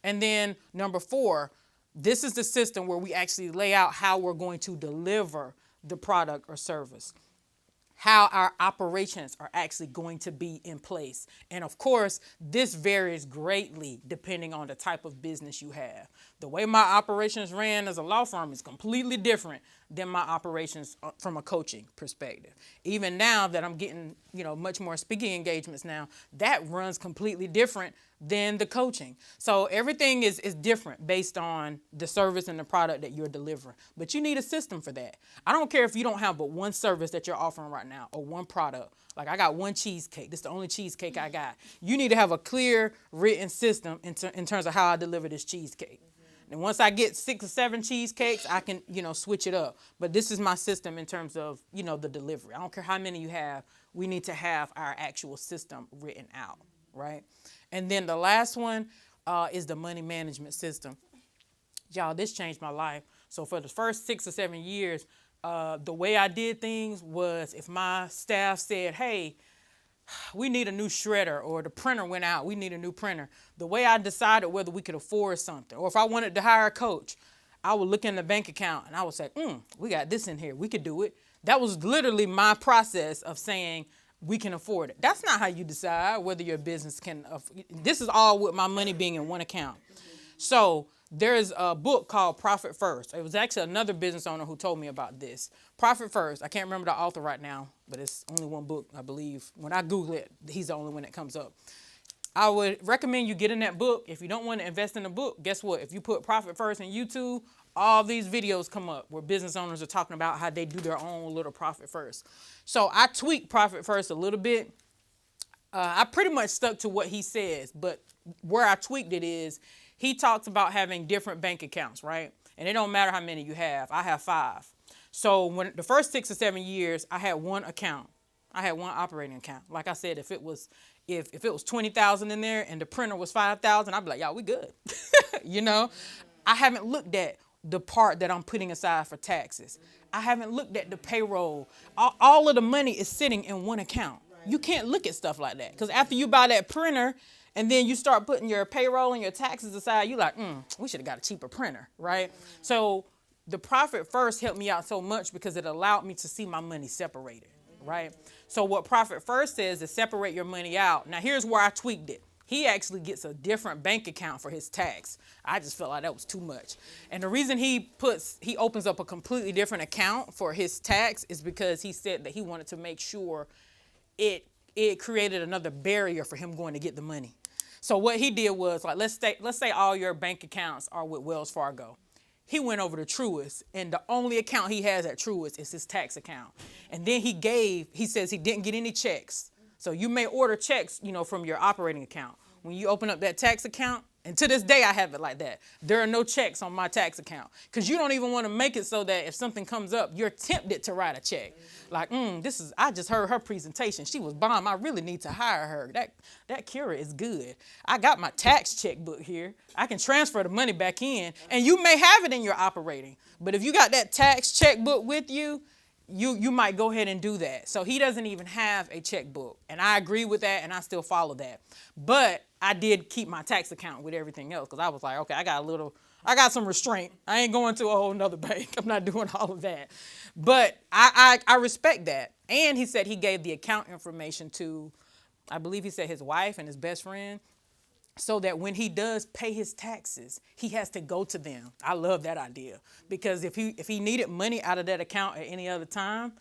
And then number 4, this is the system where we actually lay out how we're going to deliver the product or service. How our operations are actually going to be in place. And of course, this varies greatly depending on the type of business you have. The way my operations ran as a law firm is completely different than my operations from a coaching perspective. Even now that I'm getting, much more speaking engagements now, that runs completely different than the coaching. So everything is different based on the service and the product that you're delivering. But you need a system for that. I don't care if you don't have but one service that you're offering right now or one product. Like I got one cheesecake. This is the only cheesecake I got. You need to have a clear written system in terms of how I deliver this cheesecake. And once I get 6 or 7 cheesecakes, I can, switch it up. But this is my system in terms of, the delivery. I don't care how many you have. We need to have our actual system written out, right? And then the last one, is the money management system. Y'all, this changed my life. So for the first 6 or 7 years, the way I did things was if my staff said, hey, we need a new shredder, or the printer went out, we need a new printer. The way I decided whether we could afford something, or if I wanted to hire a coach, I would look in the bank account and I would say, we got this in here, we could do it. That was literally my process of saying we can afford it. That's not how you decide whether your business can. This is all with my money being in one account. So there's a book called Profit First. It was actually another business owner who told me about this. Profit First. I can't remember the author right now, but it's only one book, I believe. When I Google it, he's the only one that comes up. I would recommend you get in that book. If you don't want to invest in the book, guess what? If you put Profit First in YouTube, all these videos come up where business owners are talking about how they do their own little Profit First. So I tweaked Profit First a little bit. I pretty much stuck to what he says, but where I tweaked it is he talks about having different bank accounts, right? And it don't matter how many you have. I have 5. So when the first 6 or 7 years, I had one account. I had one operating account. Like I said, if it was 20,000 in there and the printer was 5,000, I'd be like, y'all, we good. You know, I haven't looked at the part that I'm putting aside for taxes. I haven't looked at the payroll. All of the money is sitting in one account. You can't look at stuff like that, because after you buy that printer and then you start putting your payroll and your taxes aside, you're like, we should have got a cheaper printer, right? So the Profit First helped me out so much because it allowed me to see my money separated, right? So what Profit First says is separate your money out. Now here's where I tweaked it. He actually gets a different bank account for his tax. I just felt like that was too much. And the reason he opens up a completely different account for his tax is because he said that he wanted to make sure it created another barrier for him going to get the money. So what he did was, like, let's say all your bank accounts are with Wells Fargo. He went over to Truist, and the only account he has at Truist is his tax account. And then he says he didn't get any checks. So you may order checks, from your operating account. When you open up that tax account, and to this day I have it like that, there are no checks on my tax account, because you don't even want to make it so that if something comes up, you're tempted to write a check. Like, I just heard her presentation. She was bomb. I really need to hire her. That Kira is good. I got my tax checkbook here. I can transfer the money back in, and you may have it in your operating. But if you got that tax checkbook with you, you might go ahead and do that. So he doesn't even have a checkbook. And I agree with that, and I still follow that. But I did keep my tax account with everything else, because I was like, okay, I got some restraint. I ain't going to a whole nother bank. I'm not doing all of that. But I respect that. And he said he gave the account information to, I believe he said his wife and his best friend, so that when he does pay his taxes, he has to go to them. I love that idea, because if he needed money out of that account at any other time,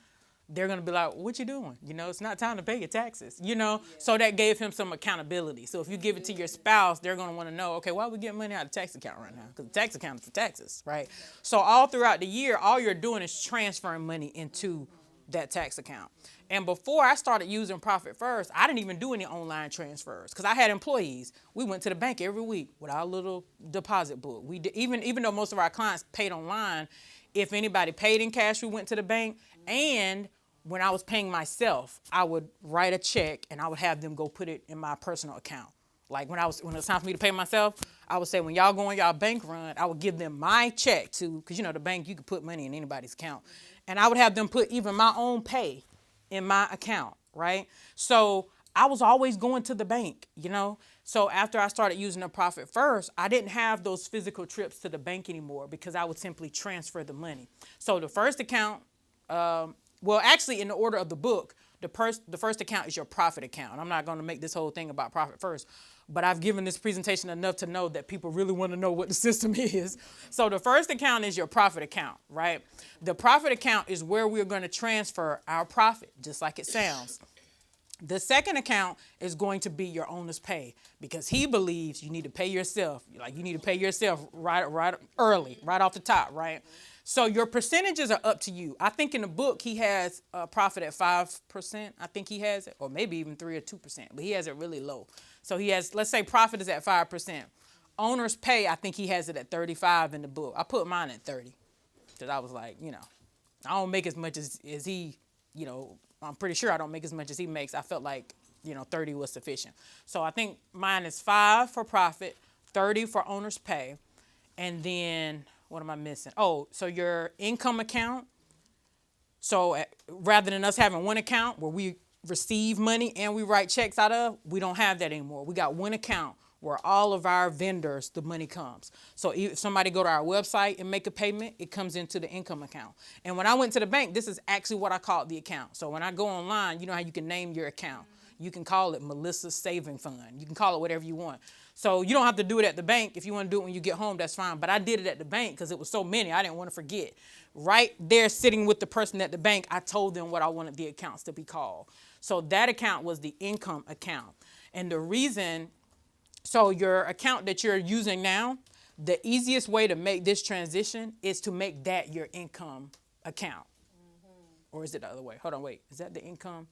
they're going to be like, what you doing? It's not time to pay your taxes, Yeah. So that gave him some accountability. So if you give it to your spouse, they're going to want to know, okay, why are we getting money out of the tax account right now? Because the tax account is for taxes, right? So all throughout the year, all you're doing is transferring money into that tax account. And before I started using Profit First, I didn't even do any online transfers, because I had employees. We went to the bank every week with our little deposit book. We did, even though most of our clients paid online, if anybody paid in cash, we went to the bank. And when I was paying myself, I would write a check and I would have them go put it in my personal account. Like when it was time for me to pay myself, I would say, when y'all go on y'all bank run, I would give them my check because the bank, you could put money in anybody's account. And I would have them put even my own pay in my account, right? So I was always going to the bank, So after I started using the Profit First, I didn't have those physical trips to the bank anymore, because I would simply transfer the money. So the first account, actually in the order of the book, the first account is your profit account. I'm not going to make this whole thing about Profit First, but I've given this presentation enough to know that people really want to know what the system is. So the first account is your profit account, right? The profit account is where we're going to transfer our profit, just like it sounds. The second account is going to be your owner's pay, because he believes you need to pay yourself. Like, you need to pay yourself right early, right off the top, right? So your percentages are up to you. I think in the book he has a profit at 5%. I think he has it, or maybe even 3 or 2%, but he has it really low. So he has, let's say profit is at 5%. Owner's pay, I think he has it at 35 in the book. I put mine at 30, because I was like, I don't make as much as he, I'm pretty sure I don't make as much as he makes. I felt like, 30 was sufficient. So I think mine is 5 for profit, 30 for owner's pay. And then, what am I missing? Oh, so your income account. So rather than us having one account where we receive money and we write checks out of, we don't have that anymore. We got one account where all of our vendors, the money comes. So if somebody go to our website and make a payment, it comes into the income account. And when I went to the bank, this is actually what I called the account. So when I go online, you know how you can name your account. You can call it Melissa's Saving Fund. You can call it whatever you want. So you don't have to do it at the bank. If you want to do it when you get home, that's fine. But I did it at the bank because it was so many. I didn't want to forget. Right there sitting with the person at the bank, I told them what I wanted the accounts to be called. So that account was the income account. And the reason, so your account that you're using now, the easiest way to make this transition is to make that your income account. Or is it the other way? Hold on, wait. Is that the income?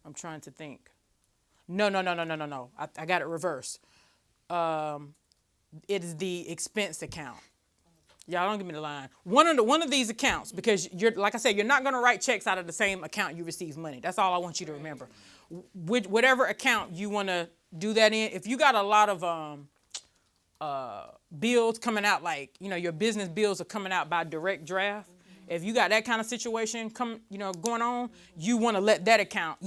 I'm trying to think. No. I got it reversed. It is the expense account. Y'all don't give me the line. One of these accounts, because you're, like I said, you're not going to write checks out of the same account you receive money. That's all I want you to remember. Whatever account you want to do that in, if you got a lot of bills coming out, like, you know, your business bills are coming out by direct draft. If you got that kind of situation going on, you want to let that account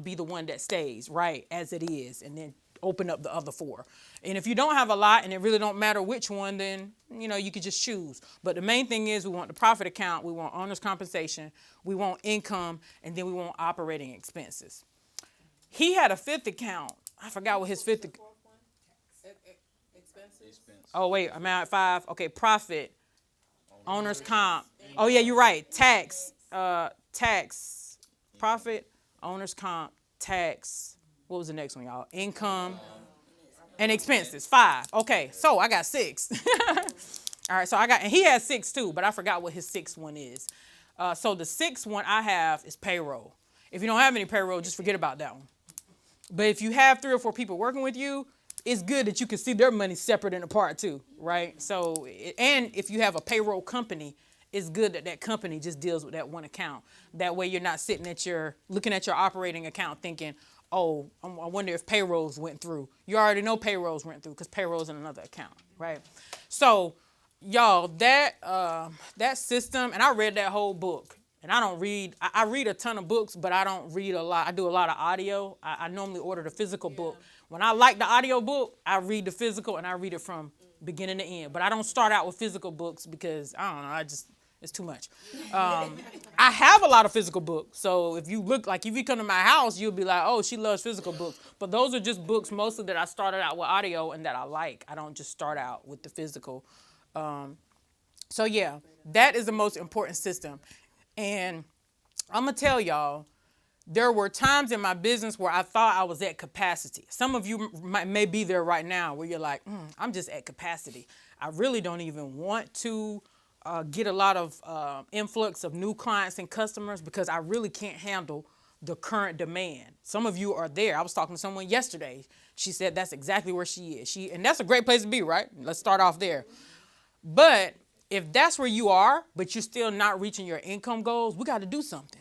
be the one that stays right as it is, and then open up the other four. And if you don't have a lot and it really don't matter which one, then you could just choose. But the main thing is we want the profit account, we want owner's compensation, we want income, and then we want operating expenses. He had a fifth account. I forgot what his fifth. Expenses. Oh wait, I'm at 5. Okay, profit. Owner's comp. Oh yeah, you're right. Tax, profit, owner's comp, tax. What was the next one, y'all? Income and expenses. 5. Okay, so I got 6. All right, and he has 6 too, but I forgot what his 6th one is. So the 6th one I have is payroll. If you don't have any payroll, just forget about that one. But if you have 3 or 4 people working with you, it's good that you can see their money separate and apart too, right? So, and if you have a payroll company, it's good that company just deals with that one account. That way you're not looking at your operating account thinking, oh, I wonder if payrolls went through. You already know payrolls went through because payrolls in another account, right? So, y'all, that system, and I read that whole book. And I read a ton of books, but I don't read a lot. I do a lot of audio. I normally order the physical book. When I like the audio book, I read the physical and I read it from beginning to end. But I don't start out with physical books because, I don't know, it's too much. I have a lot of physical books. So if you come to my house, you'll be like, oh, she loves physical books. But those are just books mostly that I started out with audio and that I like. I don't just start out with the physical. So yeah, that is the most important system. And I'm going to tell y'all, there were times in my business where I thought I was at capacity. Some of you may be there right now where you're like, I'm just at capacity. I really don't even want to get a lot of influx of new clients and customers because I really can't handle the current demand. Some of you are there. I was talking to someone yesterday. She said that's exactly where she is. And that's a great place to be, right? Let's start off there. But if that's where you are, but you're still not reaching your income goals, we got to do something.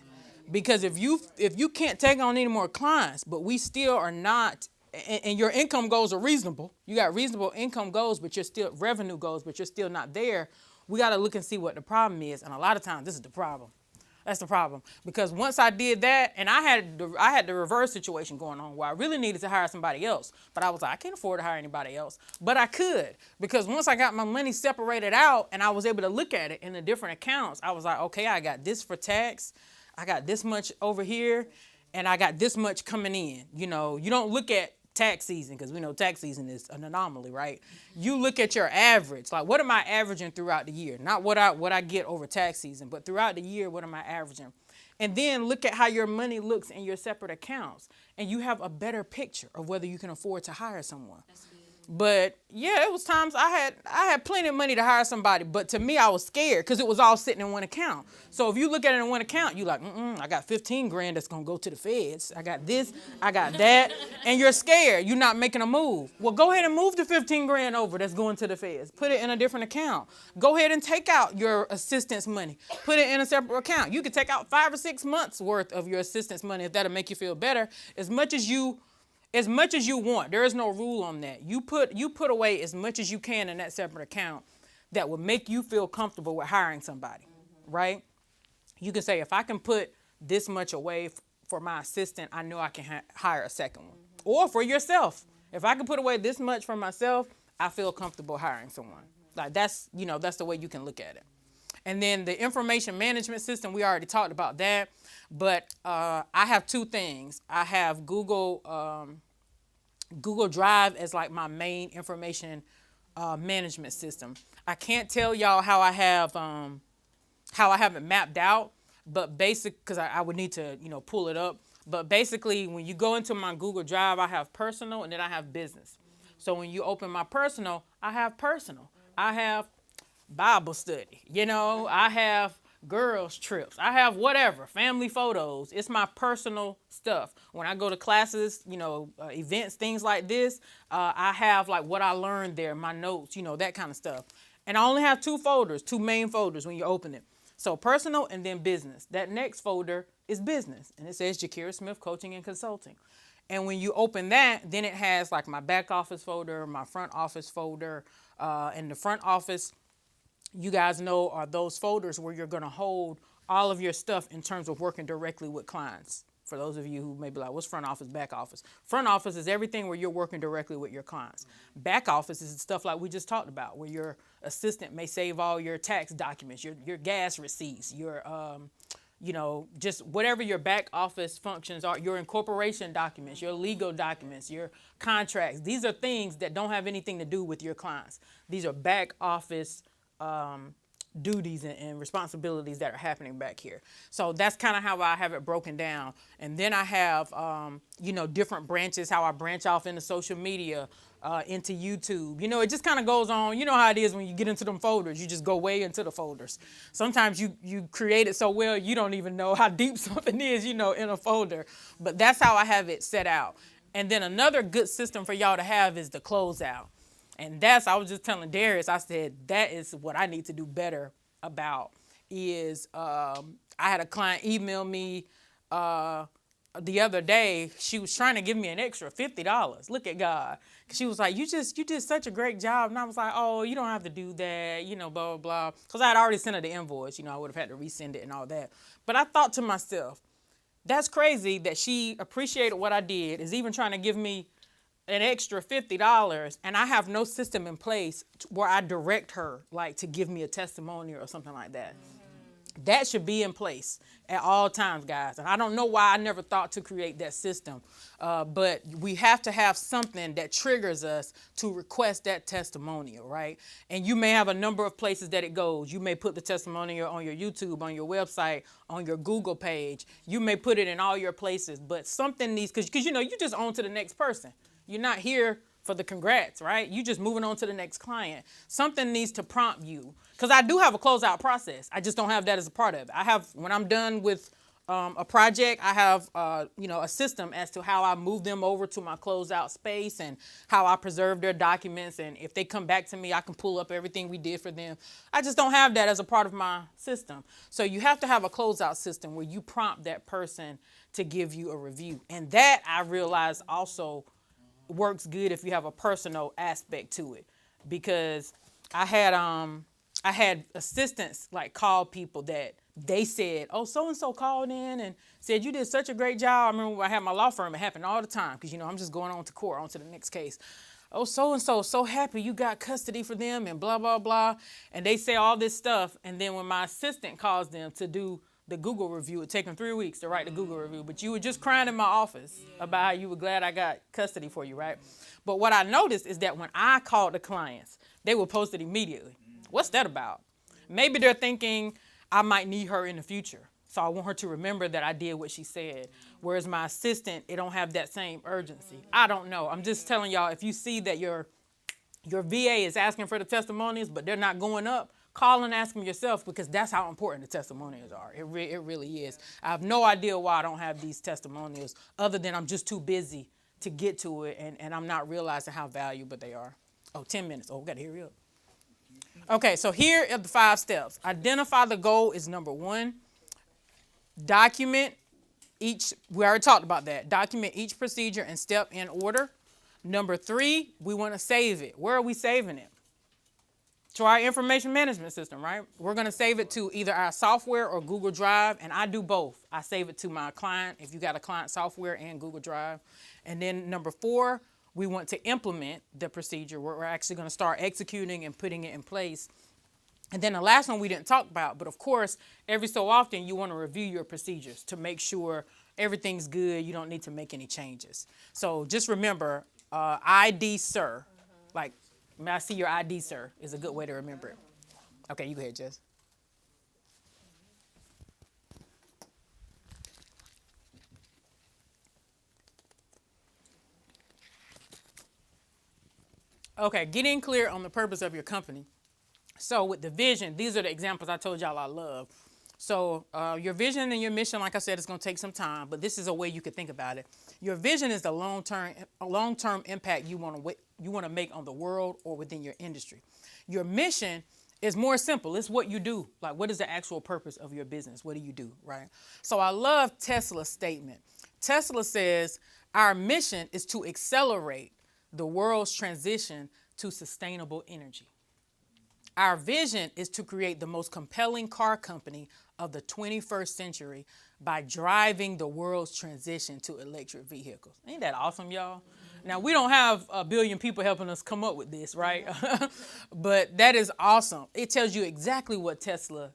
Because if you can't take on any more clients, but we still are not, and your income goals are reasonable, you got reasonable income goals, but you're still revenue goals, but you're still not there, we got to look and see what the problem is. And a lot of times this is the problem. That's the problem. Because once I did that, and I had the reverse situation going on where I really needed to hire somebody else. But I was like, I can't afford to hire anybody else. But I could. Because once I got my money separated out and I was able to look at it in the different accounts, I was like, okay, I got this for tax. I got this much over here. And I got this much coming in. You don't look at tax season because we know tax season is an anomaly, right? You look at your average. Like, what am I averaging throughout the year? Not what I get over tax season, but throughout the year, what am I averaging? And then look at how your money looks in your separate accounts. And you have a better picture of whether you can afford to hire someone. But yeah, it was times I had plenty of money to hire somebody, but to me I was scared because it was all sitting in one account. So if you look at it in one account, you're like, I got 15 grand that's gonna go to the feds. I got this, I got that, and you're scared. You're not making a move. Well, go ahead and move the 15 grand over that's going to the feds. Put it in a different account. Go ahead and take out your assistance money. Put it in a separate account. You could take out 5 or 6 months worth of your assistance money if that'll make you feel better. As much as you as much as you want. There is no rule on that. You put away as much as you can in that separate account that would make you feel comfortable with hiring somebody, right? You can say, if I can put this much away for my assistant, I know I can hire a second one. Or for yourself. If I can put away this much for myself, I feel comfortable hiring someone. Like that's the way you can look at it. And then the information management system, we already talked about that. But I have two things. I have Google Drive as like my main information management system. I can't tell y'all how I have it mapped out, but because I would need to pull it up. But basically, when you go into my Google Drive, I have personal and then I have business. So when you open my personal, I have personal. I have Bible study, I have girls trips, I have whatever, family photos. It's my personal stuff. When I go to classes, events, things like this, I have like what I learned there, my notes, that kind of stuff. And I only have two main folders when you open it. So personal and then business. That next folder is business. And it says Zshakira Smith Coaching and Consulting. And when you open that, then it has like my back office folder, my front office folder. And the front office, you guys know, are those folders where you're going to hold all of your stuff in terms of working directly with clients. For those of you who may be like, what's front office, back office? Front office is everything where you're working directly with your clients. Back office is stuff like we just talked about, where your assistant may save all your tax documents, your gas receipts, your, just whatever your back office functions are, your incorporation documents, your legal documents, your contracts. These are things that don't have anything to do with your clients. These are back office duties and responsibilities that are happening back here. So that's kind of how I have it broken down. And then I have, different branches, how I branch off into social media, into YouTube. It just kind of goes on. You know how it is when you get into them folders. You just go way into the folders. Sometimes you create it so well, you don't even know how deep something is, in a folder. But that's how I have it set out. And then another good system for y'all to have is the closeout. And I was just telling Darius, I said, that is what I need to do better about is I had a client email me the other day. She was trying to give me an extra $50. Look at God. She was like, you did such a great job. And I was like, oh, you don't have to do that, blah, blah, blah. Because I had already sent her the invoice. I would have had to resend it and all that. But I thought to myself, that's crazy that she appreciated what I did, is even trying to give me an extra $50, and I have no system in place where I direct her like to give me a testimony or something like that. That should be in place at all times, guys. And I don't know why I never thought to create that system. But we have to have something that triggers us to request that testimonial, right? And you may have a number of places that it goes. You may put the testimonial on your YouTube, on your website, on your Google page. You may put it in all your places. But something needs, because you just on to the next person. You're not here for the congrats, right? You just moving on to the next client. Something needs to prompt you. Because I do have a closeout process. I just don't have that as a part of it. When I'm done with a project, I have, a system as to how I move them over to my closeout space and how I preserve their documents. And if they come back to me, I can pull up everything we did for them. I just don't have that as a part of my system. So you have to have a closeout system where you prompt that person to give you a review. And that I realize also works good if you have a personal aspect to it, because I had assistants like call people that they said, oh, so-and-so called in and said, you did such a great job. I remember when I had my law firm, it happened all the time because, I'm just going on to court, on to the next case. Oh, so-and-so, so happy you got custody for them and blah, blah, blah. And they say all this stuff. And then when my assistant calls them to do the Google review, it took them 3 weeks to write the Google review. But you were just crying in my office about how you were glad I got custody for you, right? But what I noticed is that when I called the clients, they would post it immediately. What's that about? Maybe they're thinking I might need her in the future. So I want her to remember that I did what she said. Whereas my assistant, it don't have that same urgency. I don't know. I'm just telling y'all, if you see that your VA is asking for the testimonials, but they're not going up, call and ask them yourself, because that's how important the testimonials are. It really is. I have no idea why I don't have these testimonials, other than I'm just too busy to get to it, and I'm not realizing how valuable they are. Oh, 10 minutes. Oh, we got to hurry up. Okay, so here are the 5 steps. Identify the goal is number 1. Document we already talked about that. Document each procedure and step in order. Number 3, we want to save it. Where are we saving it? To our information management system, right? We're going to save it to either our software or Google Drive, and I do both. I save it to my client if you got a client software and Google Drive. And then number 4, we want to implement the procedure where we're actually going to start executing and putting it in place. And then the last one we didn't talk about, but of course, every so often you want to review your procedures to make sure everything's good. You don't need to make any changes. So just remember, ID, sir. Like, may I see your ID, sir, is a good way to remember it. Okay, you go ahead, Jess. Okay, getting clear on the purpose of your company. So with the vision, these are the examples I told y'all I love. So your vision and your mission, like I said, is going to take some time, but this is a way you could think about it. Your vision is the long-term impact you want to make on the world or within your industry. Your mission is more simple. It's what you do. Like, what is the actual purpose of your business? What do you do, right? So I love Tesla's statement. Tesla says, our mission is to accelerate the world's transition to sustainable energy. Our vision is to create the most compelling car company of the 21st century by driving the world's transition to electric vehicles. Ain't that awesome, y'all? Now, we don't have a billion people helping us come up with this, right? But that is awesome. It tells you exactly what Tesla,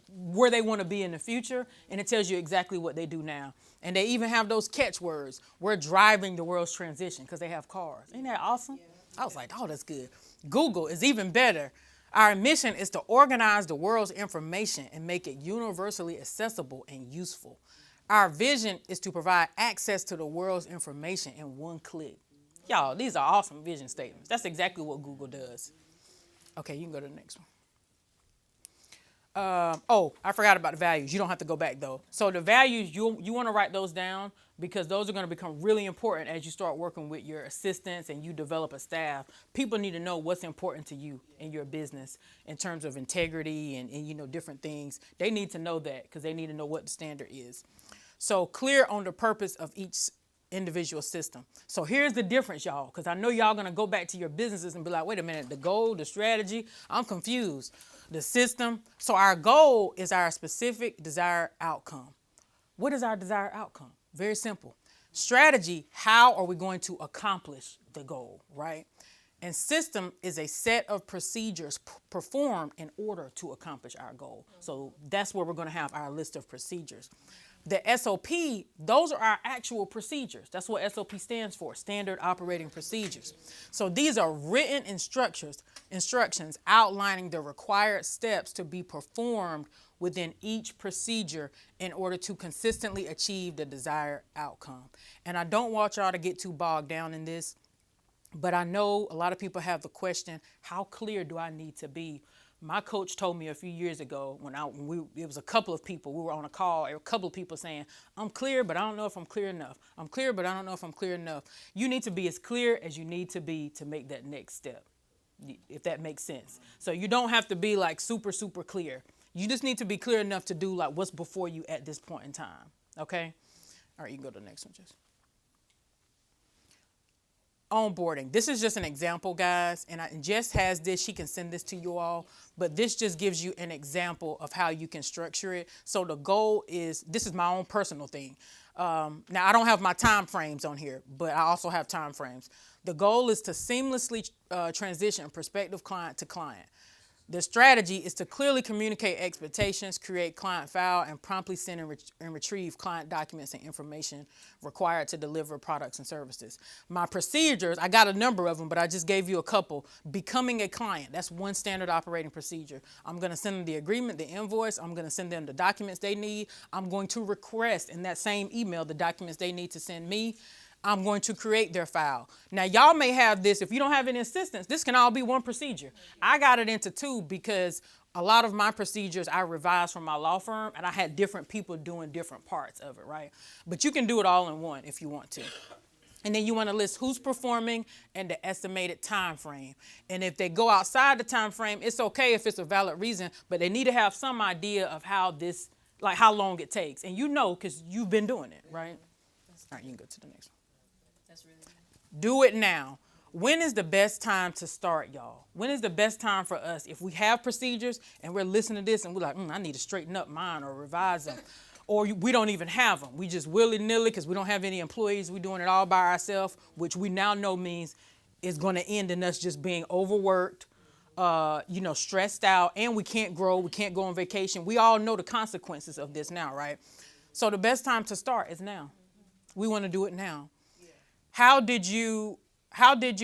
where they want to be in the future, and it tells you exactly what they do now. And they even have those catchwords. We're driving the world's transition because they have cars. Ain't that awesome? I was like, oh, that's good. Google is even better. Our mission is to organize the world's information and make it universally accessible and useful. Our vision is to provide access to the world's information in one click. Y'all, these are awesome vision statements. That's exactly what Google does. Okay, you can go to the next one. I forgot about the values. You don't have to go back, though. So the values, you want to write those down because those are going to become really important as you start working with your assistants and you develop a staff. People need to know what's important to you in your business in terms of integrity and different things. They need to know that because they need to know what the standard is. So clear on the purpose of each individual system. So here's the difference, y'all, because I know y'all going to go back to your businesses and be like, wait a minute, the goal, the strategy, I'm confused. The system. So our goal is our specific desired outcome. What is our desired outcome? Very simple. Strategy, how are we going to accomplish the goal, right? And system is a set of procedures performed in order to accomplish our goal. So that's where we're going to have our list of procedures. The SOP, those are our actual procedures. That's what SOP stands for, Standard Operating Procedures. So these are written instructions outlining the required steps to be performed within each procedure in order to consistently achieve the desired outcome. And I don't want y'all to get too bogged down in this, but I know a lot of people have the question, how clear do I need to be? My coach told me a few years ago it was a couple of people, we were on a call, a couple of people saying, I'm clear, but I don't know if I'm clear enough. I'm clear, but I don't know if I'm clear enough. You need to be as clear as you need to be to make that next step, if that makes sense. So you don't have to be like super, super clear. You just need to be clear enough to do like what's before you at this point in time. Okay? All right, you can go to the next one, Jess. Onboarding. This is just an example, guys, and Jess has this. She can send this to you all, but this just gives you an example of how you can structure it. So the goal is, this is my own personal thing. Now, I don't have my time frames on here, but I also have time frames. The goal is to seamlessly transition prospective client to client. The strategy is to clearly communicate expectations, create client file, and promptly send and retrieve client documents and information required to deliver products and services. My procedures, I got a number of them, but I just gave you a couple. Becoming a client, that's one standard operating procedure. I'm going to send them the agreement, the invoice. I'm going to send them the documents they need. I'm going to request in that same email the documents they need to send me. I'm going to create their file. Now, y'all may have this. If you don't have any assistance, this can all be one procedure. I got it into two because a lot of my procedures I revised from my law firm, and I had different people doing different parts of it, right? But you can do it all in one if you want to. And then you want to list who's performing and the estimated time frame. And if they go outside the time frame, it's okay if it's a valid reason, but they need to have some idea of how this like how long it takes. And you know, because you've been doing it, right? All right, you can go to the next one. That's really good. Do it now. When is the best time to start, y'all? When is the best time for us? If we have procedures and we're listening to this and we're like, I need to straighten up mine or revise them. Or we don't even have them. We just willy-nilly because we don't have any employees. We're doing it all by ourselves, which we now know means is going to end in us just being overworked, stressed out, and we can't grow. We can't go on vacation. We all know the consequences of this now, right? So the best time to start is now. We want to do it now. How did you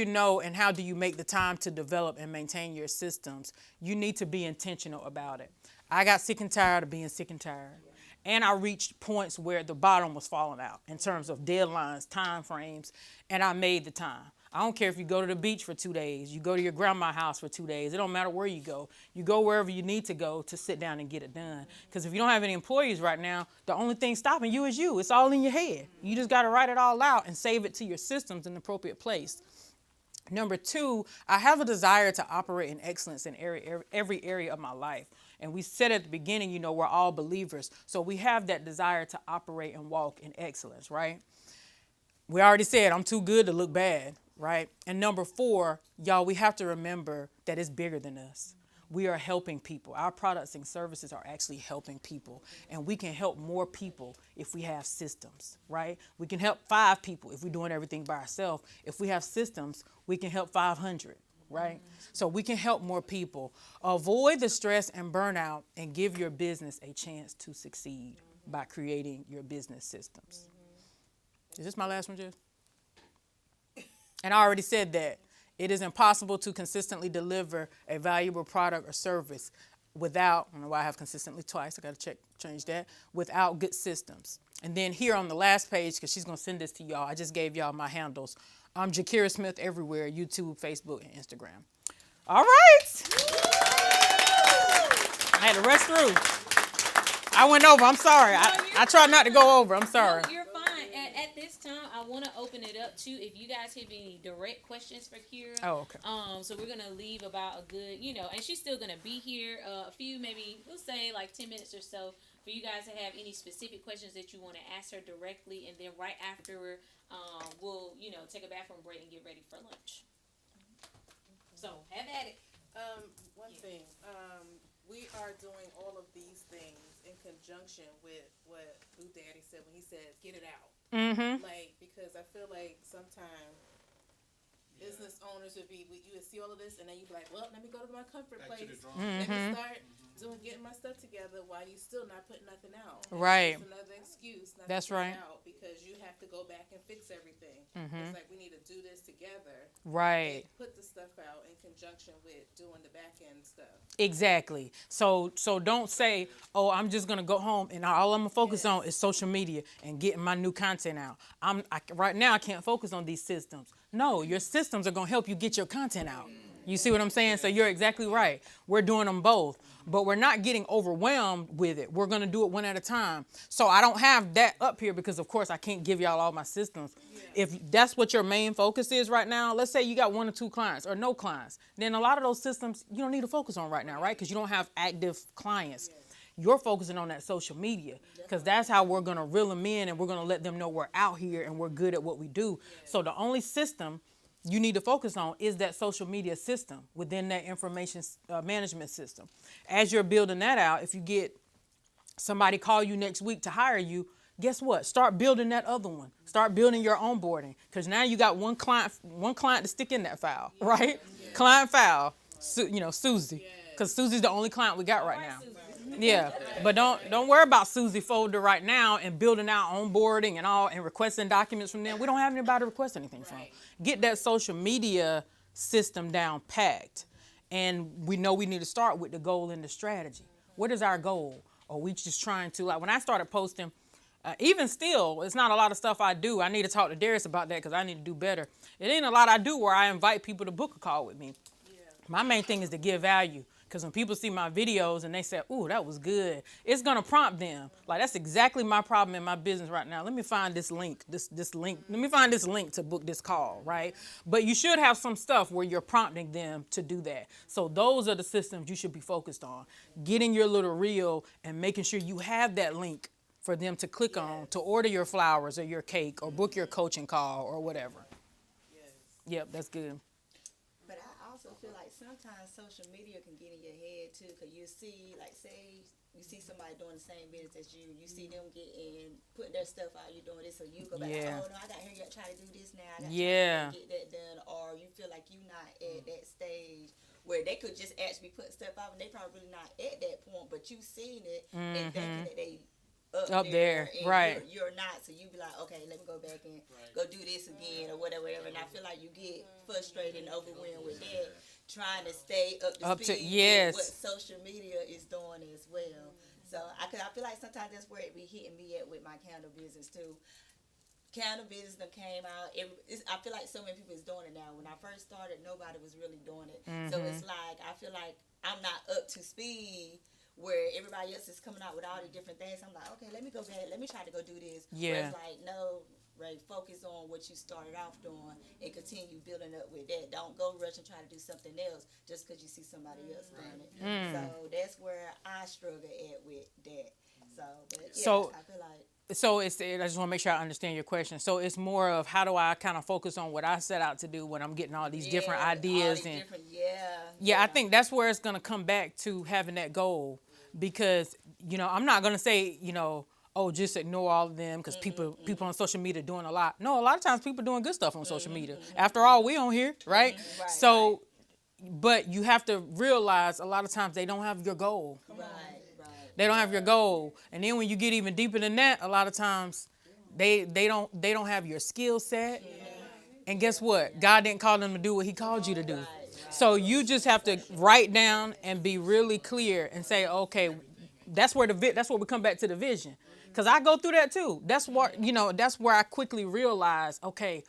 know and how do you make the time to develop and maintain your systems? You need to be intentional about it. I got sick and tired of being sick and tired. And I reached points where the bottom was falling out in terms of deadlines, time frames, and I made the time. I don't care if you go to the beach for 2 days, you go to your grandma's house for 2 days. It don't matter where you go. You go wherever you need to go to sit down and get it done. Because if you don't have any employees right now, the only thing stopping you is you. It's all in your head. You just got to write it all out and save it to your systems in the appropriate place. Number 2, I have a desire to operate in excellence in every area of my life. And we said at the beginning, we're all believers. So we have that desire to operate and walk in excellence, right? We already said I'm too good to look bad, right? And number 4, y'all, we have to remember that it's bigger than us. We are helping people. Our products and services are actually helping people. And we can help more people if we have systems, right? We can help 5 people if we're doing everything by ourselves. If we have systems, we can help 500, right? So we can help more people. Avoid the stress and burnout and give your business a chance to succeed by creating your business systems. Is this my last one, Jeff? And I already said that. It is impossible to consistently deliver a valuable product or service without, I don't know why I have consistently twice, I got to change that, without good systems. And then here on the last page, because she's going to send this to y'all, I just gave y'all my handles. I'm Zshakira Smith everywhere, YouTube, Facebook, and Instagram. All right. I had to rush through. I went over. I'm sorry. I tried not to go over. I'm sorry. No, you're fine. At this time, I want to open it up to if you guys have any direct questions for Kira. Oh, okay. So we're gonna leave about a good, and she's still gonna be here. A few, maybe we'll say like 10 minutes or so for you guys to have any specific questions that you want to ask her directly, and then right after, we'll take a bathroom break and get ready for lunch. So have at it. One thing, we are doing all of these things in conjunction with what Boo Daddy said when he said, get it out. Mm-hmm. Like, because I feel like sometimes business owners you would see all of this and then you'd be like, well, let me go to my comfort Back place. to the drawing Let me board. start getting my stuff together while you still not putting nothing out. Right. It's another excuse not That's to put right. it out because you have to go back and fix everything. Mm-hmm. It's like we need to do this together. Right. And put the stuff out in conjunction with doing the back end stuff. Exactly. So don't say, oh, I'm just going to go home and all I'm going to focus on is social media and getting my new content out. Right now, I can't focus on these systems. No, your systems are going to help you get your content out. You see what I'm saying? So you're exactly right. We're doing them both, but we're not getting overwhelmed with it. We're going to do it one at a time. So I don't have that up here because, of course, I can't give y'all all my systems. Yeah. If that's what your main focus is right now, let's say you got 1 or 2 clients or no clients, then a lot of those systems you don't need to focus on right now, right? Because you don't have active clients. Yeah. You're focusing on that social media because that's how we're going to reel them in and we're going to let them know we're out here and we're good at what we do. Yeah. So the only system you need to focus on is that social media system within that information management system. As you're building that out, if you get somebody call you next week to hire you, guess what? Start building that other one. Start building your onboarding because now you got one client to stick in that file, right? Yeah. Client file, Susie, because Susie's the only client we got right now. Yeah, but don't worry about Susie folder right now and building out onboarding and all and requesting documents from them. We don't have anybody to request anything from. Get that social media system down packed, and we know we need to start with the goal and the strategy. What is our goal? Are we just trying to, like when I started posting, even still, it's not a lot of stuff I do. I need to talk to Darius about that because I need to do better. It ain't a lot I do where I invite people to book a call with me. My main thing is to give value. Because when people see my videos and they say, ooh, that was good, it's going to prompt them. Like, that's exactly my problem in my business right now. Let me find this link, this link. Let me find this link to book this call, right? But you should have some stuff where you're prompting them to do that. So those are the systems you should be focused on. Getting your little reel and making sure you have that link for them to click on to order your flowers or your cake or book your coaching call or whatever. Yep, that's good. But I also feel like sometimes social media can get in your head too, because you see, like, say you see somebody doing the same business as you see them putting their stuff out, you doing this, so you go back, oh no, I got here, you got to try to do this now, I got to get that done, or you feel like you're not at that stage where they could just actually be putting stuff out and they probably not at that point, but you seen it and thinking that they up there right? You're not, so you be like, okay, let me go back and go do this again or whatever. And I feel like you get frustrated and overwhelmed with that, trying to stay up to speed with what social media is doing as well. So I feel like sometimes that's where it be hitting me at with my candle business too. Candle business that came out. I feel like so many people is doing it now. When I first started, nobody was really doing it. So it's like I feel like I'm not up to speed where everybody else is coming out with all these different things. I'm like, okay, let me go back. Let me try to go do this. Where it's like, no, Ray, focus on what you started off doing and continue building up with that. Don't go rush and try to do something else just because you see somebody else doing it. So that's where I struggle at with that. So I feel like. So I just want to make sure I understand your question. So it's more of how do I kind of focus on what I set out to do when I'm getting all these different ideas and I think that's where it's going to come back to having that goal, because I'm not going to say oh, just ignore all of them because people on social media doing a lot. No, a lot of times people doing good stuff on social media. After all, we on here, right? So, but you have to realize a lot of times they don't have your goal. They don't have your goal. And then when you get even deeper than that, a lot of times they don't have your skill set. And guess what? God didn't call them to do what he called you to do. So you just have to write down and be really clear and say, okay, that's where we come back to the vision. Because I go through that too. That's where I quickly realize, okay,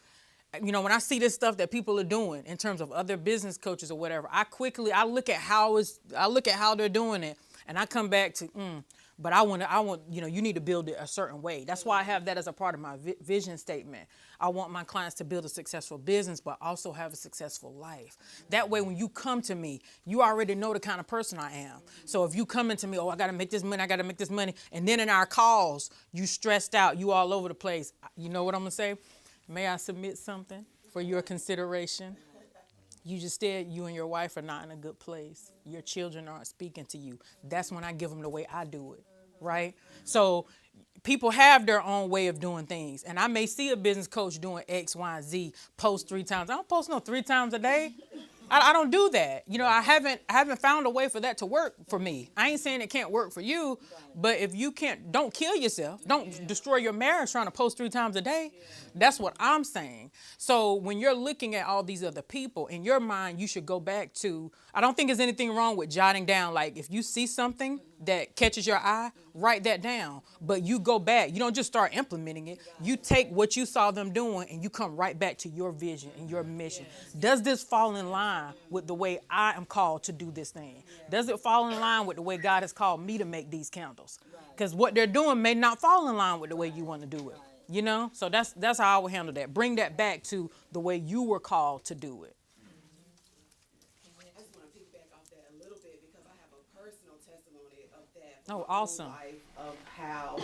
when I see this stuff that people are doing in terms of other business coaches or whatever, I look at how they're doing it. And I come back to, but I want, you need to build it a certain way. That's why I have that as a part of my vision statement. I want my clients to build a successful business, but also have a successful life. That way, when you come to me, you already know the kind of person I am. So if you come into me, I got to make this money. And then in our calls, you stressed out, you all over the place. You know what I'm going to say? May I submit something for your consideration? You just said you and your wife are not in a good place. Your children aren't speaking to you. That's when I give them the way I do it, right? So people have their own way of doing things. And I may see a business coach doing X, Y, and Z, post 3 times. I don't post no 3 times a day. I don't do that. I haven't found a way for that to work for me. I ain't saying it can't work for you, but if you can't, don't kill yourself. Don't destroy your marriage trying to post 3 times a day. That's what I'm saying. So when you're looking at all these other people, in your mind, you should go back to, I don't think there's anything wrong with jotting down. Like if you see something that catches your eye, write that down. But you go back. You don't just start implementing it. You take what you saw them doing and you come right back to your vision and your mission. Does this fall in line with the way I am called to do this thing? Does it fall in line with the way God has called me to make these candles? Because what they're doing may not fall in line with the way you want to do it. So that's how I would handle that. Bring that back to the way you were called to do it. I just want to piggyback off that a little bit because I have a personal testimony of that. Oh, awesome. Life of how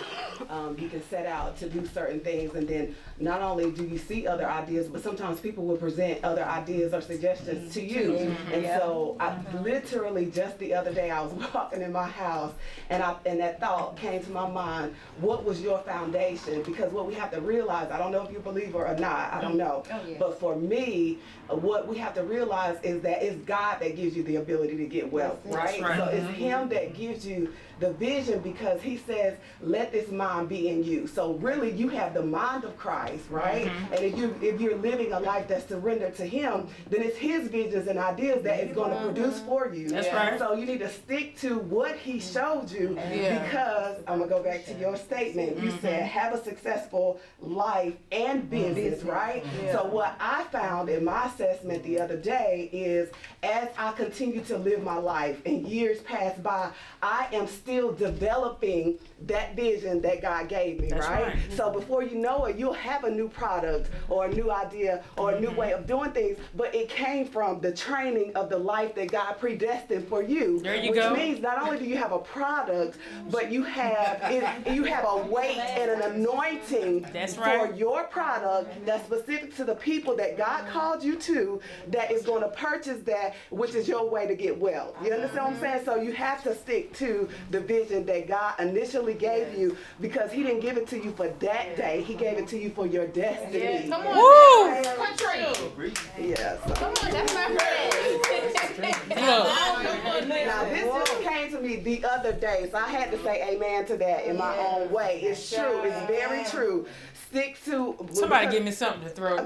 you can set out to do certain things, and then not only do you see other ideas, but sometimes people will present other ideas or suggestions to you. And so I literally just the other day I was walking in my house and that thought came to my mind, what was your foundation? Because what we have to realize, I don't know if you believe it or not, I don't know. But for me, what we have to realize is that it's God that gives you the ability to get wealth, right? So it's him that gives you the vision because he says, let this mind be in you. So really, you have the mind of Christ, right? And if you're living a life that's surrendered to him, then it's his visions and ideas that is going to produce for you. That's right. So you need to stick to what he showed you, because I'm going to go back to your statement. You said have a successful life and business, right? So what I found in my assessment the other day is, as I continue to live my life and years pass by, I am still developing that vision that God gave me, right? So before you know it, you'll have a new product or a new idea or a new way of doing things, but it came from the training of the life that God predestined for you. There you go. Which means not only do you have a product, but you have a weight and an anointing for your product that's specific to the people that God called you to, that is going to purchase that, which is your way to get wealth. You understand what I'm saying? So you have to stick to the vision that God initially gave you, because he didn't give it to you for that day. He gave it to you for your destiny. Come on. Woo! Country. Yes. Come on, that's my friend. Now this just came to me the other day, so I had to say amen to that in my own way. It's true. It's very true. Stick to. Somebody give me something to throw. No,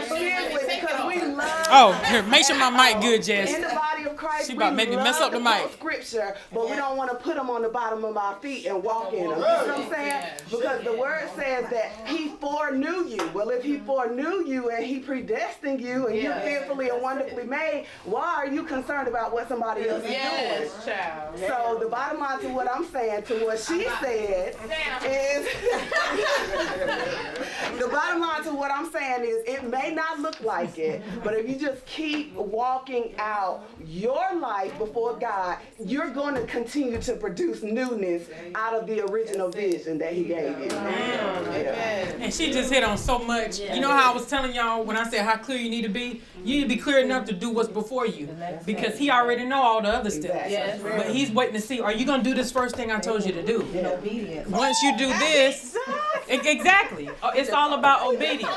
seriously, because we love. Oh, here, make sure my mic good, Jess. In the body of Christ, She about to make me mess up the mic. Scripture, but we don't want to put them on the bottom of our feet and walk in them. You know what I'm saying? Because the word says that he foreknew you. Well, if he foreknew you and he predestined you and you're fearfully and wonderfully made, why are you concerned about what somebody else is doing? Child. So the bottom line to what I'm saying, to what she said, is the bottom line to what I'm saying is, it may not look like it, but if you just keep walking out your life before God, you're going to continue to produce newness out of the original vision that he gave you. And she just hit on so much. You know how I was telling y'all when I said how clear you need to be? You need to be clear enough to do what's before you, because he already know all the other stuff. But he's waiting to see, are you going to do this first thing I told you to do? Once you do this, exactly. It's all about obedience.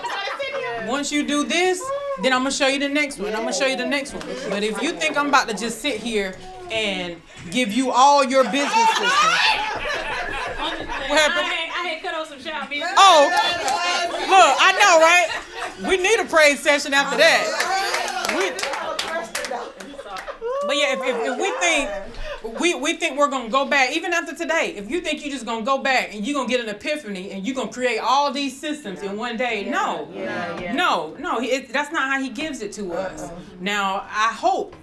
Once you do this, then I'm going to show you the next one. I'm going to show you the next one. But if you think I'm about to just sit here and give you all your business systems. What happened? I had cut on some shout music. Oh, look, I know, right? We need a praise session after that. But yeah, if we think we think we're gonna go back, even after today, if you think you're just gonna go back and you're gonna get an epiphany and you're gonna create all these systems in one day, no, that's not how he gives it to us. Now, I hope,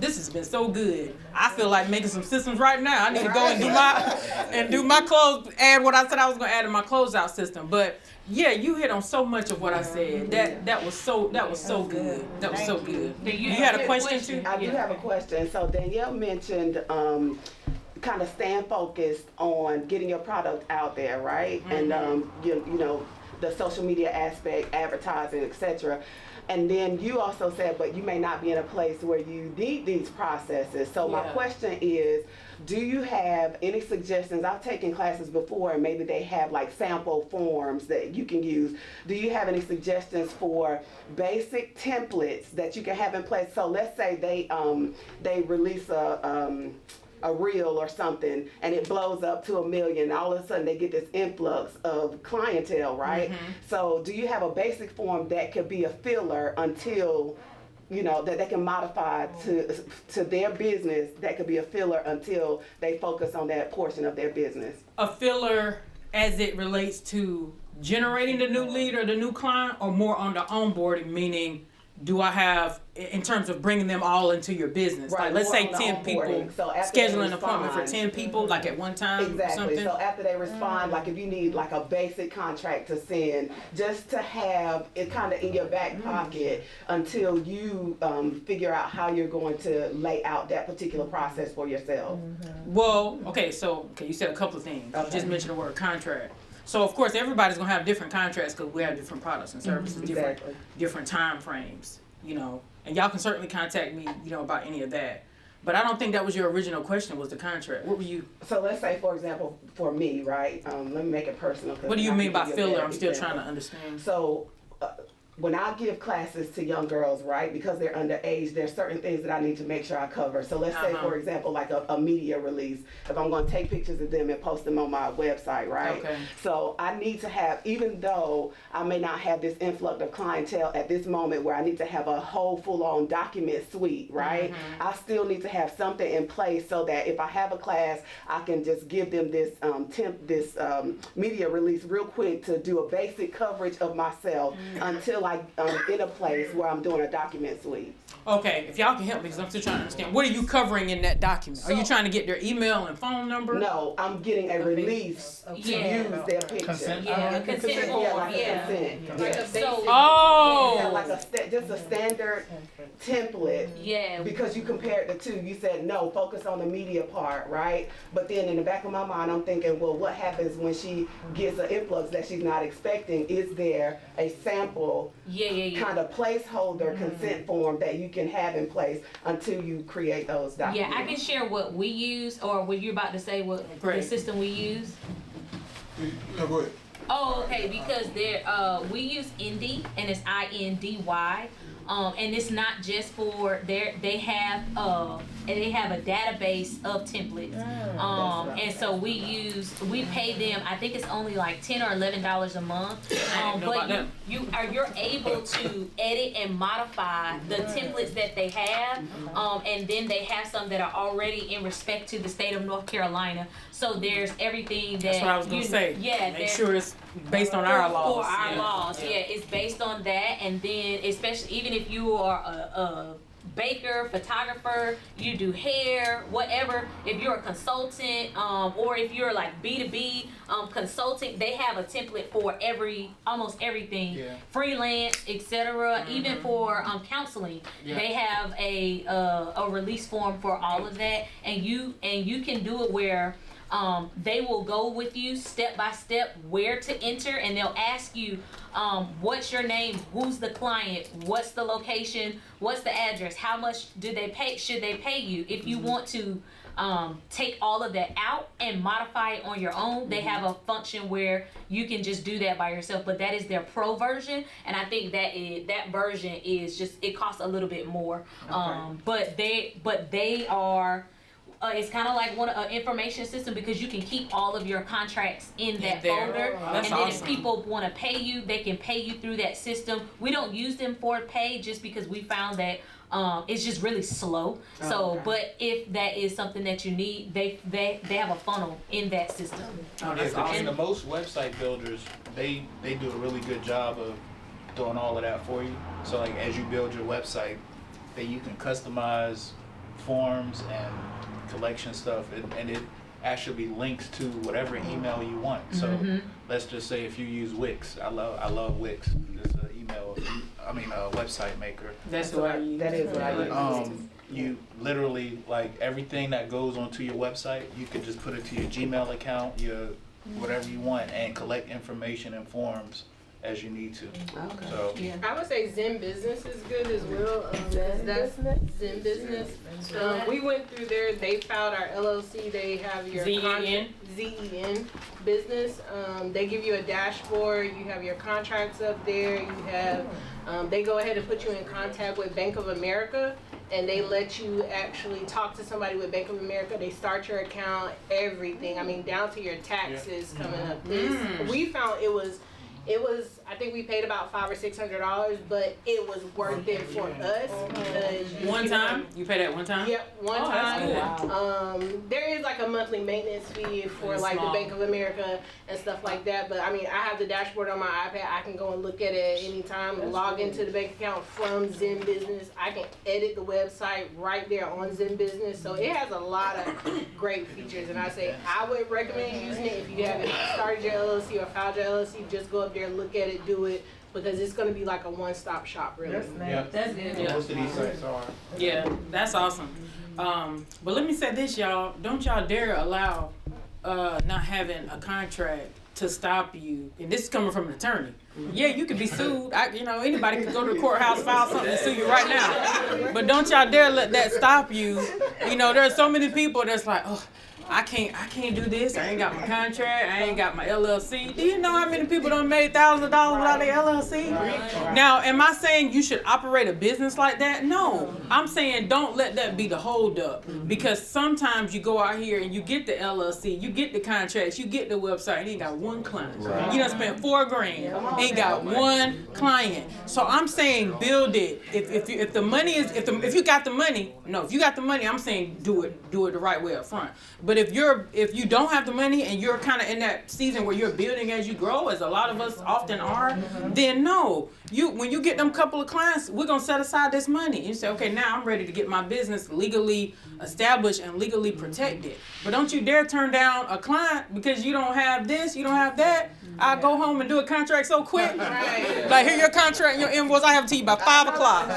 this has been so good. I feel like making some systems right now. I need to go and do my clothes, add what I said I was gonna add in my closeout system. But yeah, you hit on so much of what I said. That was so good. That was so good. You had a question too? I do have a question. So Danielle mentioned kind of staying focused on getting your product out there, right? And the social media aspect, advertising, etc. And then you also said, but you may not be in a place where you need these processes. So my question is, do you have any suggestions? I've taken classes before, and maybe they have like sample forms that you can use. Do you have any suggestions for basic templates that you can have in place? So let's say they release a reel or something, and it blows up to 1 million. All of a sudden, they get this influx of clientele, right? So do you have a basic form that could be a filler until, that they can modify to their business, that could be a filler until they focus on that portion of their business? A filler as it relates to generating the new lead or the new client, or more on the onboarding, meaning do I have, in terms of bringing them all into your business? Right, like, let's say 10 people, so schedule an appointment for 10 people, like at one time or Exactly. something? So after they respond, like if you need like a basic contract to send, just to have it kind of in your back pocket until you figure out how you're going to lay out that particular process for yourself. Well, okay, you said a couple of things. You just mentioned the word contract. So of course everybody's gonna have different contracts because we have different products and services, different time frames, and y'all can certainly contact me, about any of that. But I don't think that was your original question, was the contract. What were you? So let's say, for example, for me, right? Let me make it personal. What do you mean by filler? I'm still trying to understand. So when I give classes to young girls, right, because they're underage, there's certain things that I need to make sure I cover. So let's say, for example, like a media release, if I'm going to take pictures of them and post them on my website, right? Okay. So I need to have, even though I may not have this influx of clientele at this moment where I need to have a whole full-on document suite, right? I still need to have something in place so that if I have a class, I can just give them this media release real quick to do a basic coverage of myself until I'm in a place where I'm doing a document suite. Okay, if y'all can help me, because I'm still trying to understand. What are you covering in that document? Are you trying to get their email and phone number? No, I'm getting a release to use their picture. Consent? A consent form, Like a consent. Yeah. So, Yeah, like just a standard template. yeah. Because you compared the two, you said no, focus on the media part, right? But then in the back of my mind, I'm thinking, well, what happens when she gets an influx that she's not expecting? Is there a sample kind of placeholder consent form that you can have in place until you create those documents? Yeah, I can share what we use, or what you're about to say, what the system we use. No, go ahead. Oh, okay, because we use Indy, and it's INDY. And it's not just for they have a database of templates. And so we pay them, I think it's only like $10 or $11 a month. But you're able to edit and modify the templates that they have. And then they have some that are already in respect to the state of North Carolina. So there's everything that That's what I was gonna say. Yeah, make sure it's based on our laws. For our laws, it's based on that. And then especially even if you are a baker, photographer, you do hair, whatever, if you're a consultant, or if you're like B2B consulting, they have a template for almost everything, freelance, etc. Even for counseling, they have a release form for all of that, and you can do it where they will go with you step by step where to enter, and they'll ask you, what's your name, who's the client, what's the location, what's the address, how much do they pay, should they pay you. If you want to take all of that out and modify it on your own, they have a function where you can just do that by yourself, but that is their pro version, and I think that version is just, it costs a little bit more. But they are it's kind of like an information system, because you can keep all of your contracts in that folder. And then if people want to pay you, they can pay you through that system. We don't use them for pay just because we found that it's just really slow. But if that is something that you need, they have a funnel in that system. And the most website builders, they do a really good job of doing all of that for you. So like as you build your website, you can customize forms and collection stuff, and it actually links to whatever email you want. So let's just say if you use Wix, I love Wix. It's a website maker. That's what I use. That is what I use. You literally, like, everything that goes onto your website, you could just put it to your Gmail account, your whatever you want, and collect information and forms as you need to. Okay. So I would say Zen Business is good as well. That's Zen Business. We went through there. They filed our LLC. They have your ZEN business. They give you a dashboard. You have your contracts up there. You have. They go ahead and put you in contact with Bank of America, and they let you actually talk to somebody with Bank of America. They start your account, everything. I mean, down to your taxes coming up. We found it was, I think we paid about $500 or $600, but it was worth it for us. Because You pay that one time? Yep, one time. Wow. There is like a monthly maintenance fee for like the Bank of America and stuff like that. But I mean, I have the dashboard on my iPad. I can go and look at it at any time, log into the bank account from Zen Business. I can edit the website right there on Zen Business. So it has a lot of great features. And I say I would recommend using it if you haven't started your LLC or filed your LLC. Just go up there, look at it, do it, because it's going to be like a one-stop shop, really. That's good. most of these sites are. Yeah, that's awesome. But let me say this, y'all. Don't y'all dare allow not having a contract to stop you. And this is coming from an attorney. Yeah, you could be sued. Anybody could go to the courthouse, file something, and sue you right now. But don't y'all dare let that stop you. There are so many people that's like, oh, I can't do this. I ain't got my contract. I ain't got my LLC. Do you know how many people done made thousands of dollars without their LLC? Now, am I saying you should operate a business like that? No. I'm saying don't let that be the holdup, because sometimes you go out here and you get the LLC, you get the contracts, you get the website, and you ain't got one client. You done spent $4,000, ain't got one client. So I'm saying build it. If the money is if you got the money, if you got the money, I'm saying do it the right way up front. But if you don't have the money and you're kind of in that season where you're building as you grow, as a lot of us often are, then no. When you get them couple of clients, we're gonna set aside this money. You say, okay, now I'm ready to get my business legally established and legally protected. But don't you dare turn down a client because you don't have this, you don't have that. I'll go home and do a contract so quick. Like, here your contract and your invoice, I have to you by 5 o'clock.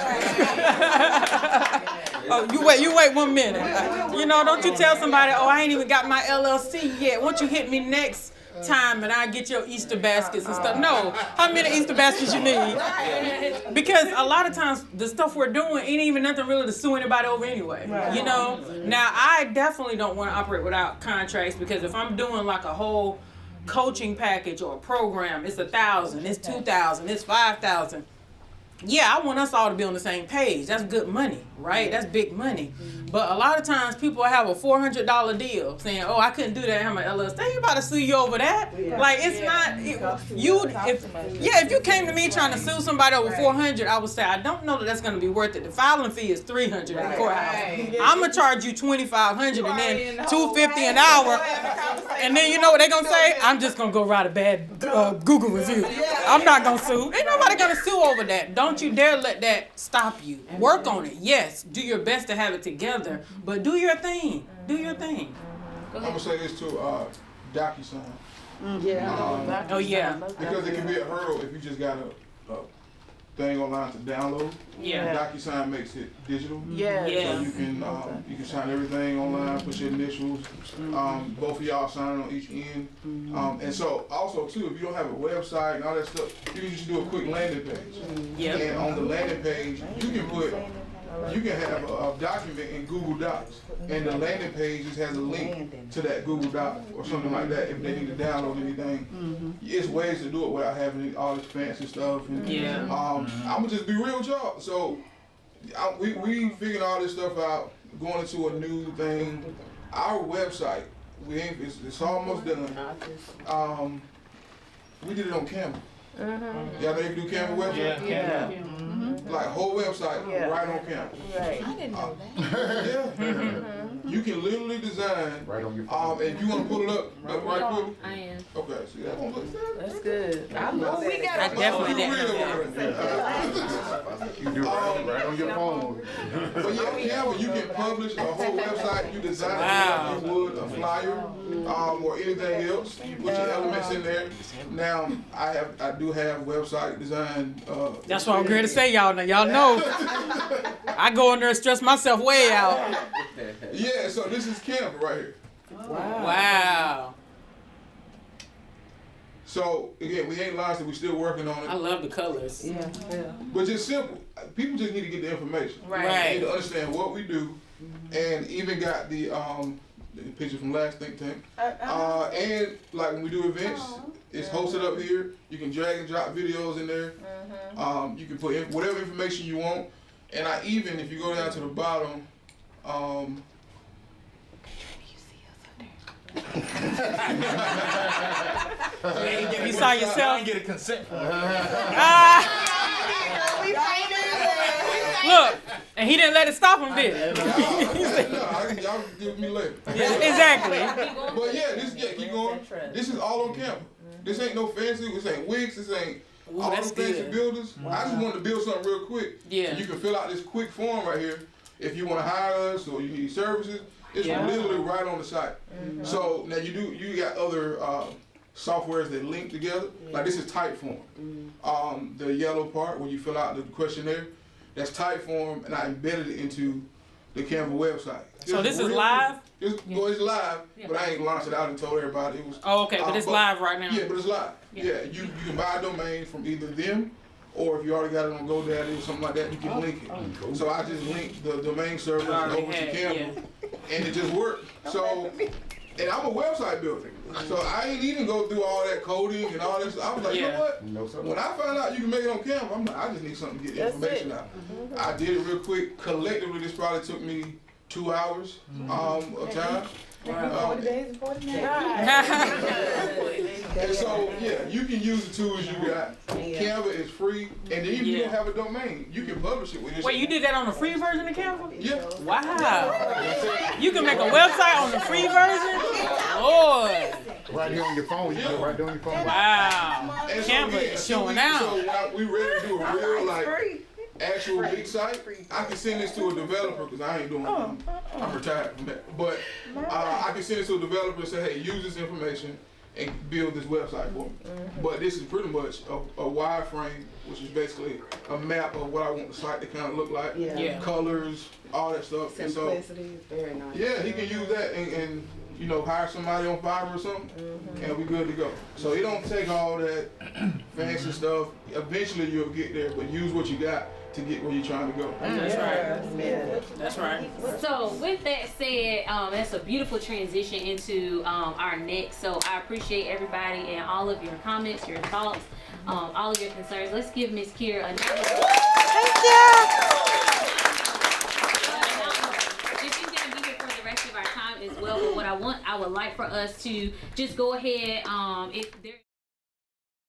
Oh, you wait 1 minute. Don't you tell somebody, oh, I ain't even got my LLC yet. Won't you hit me next time and I get your Easter baskets and stuff? No. How many Easter baskets you need? Because a lot of times the stuff we're doing ain't even nothing really to sue anybody over anyway. Now I definitely don't want to operate without contracts, because if I'm doing like a whole coaching package or a program, it's $1,000, it's $2,000, it's $5,000. Yeah, I want us all to be on the same page. That's good money, right? That's big money. But a lot of times people have a $400 deal saying, oh, I couldn't do that. I have my LLC. They ain't about to sue you over that. Like, it's not, if you came to me trying to sue somebody over $400, I would say, I don't know that that's going to be worth it. The filing fee is $300 in the courthouse. I'm going to charge you $2,500 and then $250 an hour. And then you know what they're going to say? I'm just going to go write a bad Google review. I'm not going to sue. Ain't nobody going to sue over that. Don't you dare let that stop you. Work on it. Yes, do your best to have it together, but do your thing. Do your thing. I'm going to say this too, DocuSign. Oh, yeah. Because it can be a hurdle if you just got a thing online to download. Yeah. DocuSign makes it digital. Yeah. Yeah. So you can sign everything online, put your initials. Both of y'all sign on each end. And so also too, if you don't have a website and all that stuff, you can just do a quick landing page. Yep. And on the landing page, you can have a document in Google Docs, and the landing page just has a link to that Google Doc or something like that if they need to download anything. It's ways to do it without having all this fancy stuff. And, I'm gonna just be real with y'all. So we figured all this stuff out, going into a new thing. Our website, it's almost done. We did it on Canva. Y'all know you can do Canva website? Yeah. Like whole website right on Canva. Right. I didn't know that. Yeah. You can literally design right on your phone. and you want to pull it up right quick? I am. Okay, see that? That's good. I definitely didn't know that. You do it right on your phone. But yeah, Canva, you can publish a whole website. You design it like you would a flyer or anything else. You put your elements in there. Now, I do have website design. That's what I'm going to say, y'all. Now, y'all know. I go in there and stress myself way out. Yeah, so this is Canva right here. Wow. So again, we ain't launched it. We're still working on it. I love the colors. Yeah. But just simple. People just need to get the information. Right. They need to understand what we do, and even got the picture from last think tank. And like when we do events, it's hosted up here. You can drag and drop videos in there. You can put in whatever information you want. And I even, if you go down to the bottom, You saw yourself? Get a consent form. Look, and he didn't let it stop him, did he? y'all give me later. Yeah, exactly. But yeah, keep going. This is all on camera. This ain't no fancy. This ain't Wix. This ain't all those fancy builders. I just wanted to build something real quick. Yeah. You can fill out this quick form right here if you want to hire us or you need services. It's literally right on the site. So now you got other softwares that link together. Like this is Typeform. The yellow part where you fill out the questionnaire, that's Typeform, and I embedded it into the Canva website. So this is live? Well, it's live, but I ain't launched it out and told everybody it was. Oh, okay, but it's live right now. Yeah, but it's live. Yeah, you can buy a domain from either them, or if you already got it on GoDaddy or something like that, you can link it. So I just linked the domain server over to Canva, and it just worked. So And I'm a website builder. So I ain't even go through all that coding and all this. I was like, you know what? No, sir. When I found out you can make it on Canva, I'm like, I just need something to get the information out. I did it real quick. Collectively, this probably took me 2 hours of time. 40 days and 40 nights. And so, yeah, you can use the tools you got. Canva is free, and even if you don't have a domain, you can publish it with this. Wait, you did that on the free version of Canva? Yeah. Wow. You can make a website on the free version? Lord. Right here on your phone. You can go right there on your phone. Wow. And so, Canva is showing out. So when we ready to do a real, like, actual big site, I can send this to a developer because I ain't doing nothing. I'm retired from that. But I can send this to a developer and say, hey, use this information and build this website for me. But this is pretty much a wireframe, which is basically a map of what I want the site to kind of look like. Colors, all that stuff. Simplicity is very nice. Yeah, he can use that and you know, hire somebody on Fiverr or something, and we good to go. So it don't take all that fancy stuff. Eventually you'll get there, but use what you got to get where you're trying to go. That's right. That's right. So with that said, that's a beautiful transition into our next. So I appreciate everybody and all of your comments, your thoughts, all of your concerns. Let's give Miss Kira another. Thank you. She's gonna be here for the rest of our time as well. But what I would like for us to just go ahead, if there.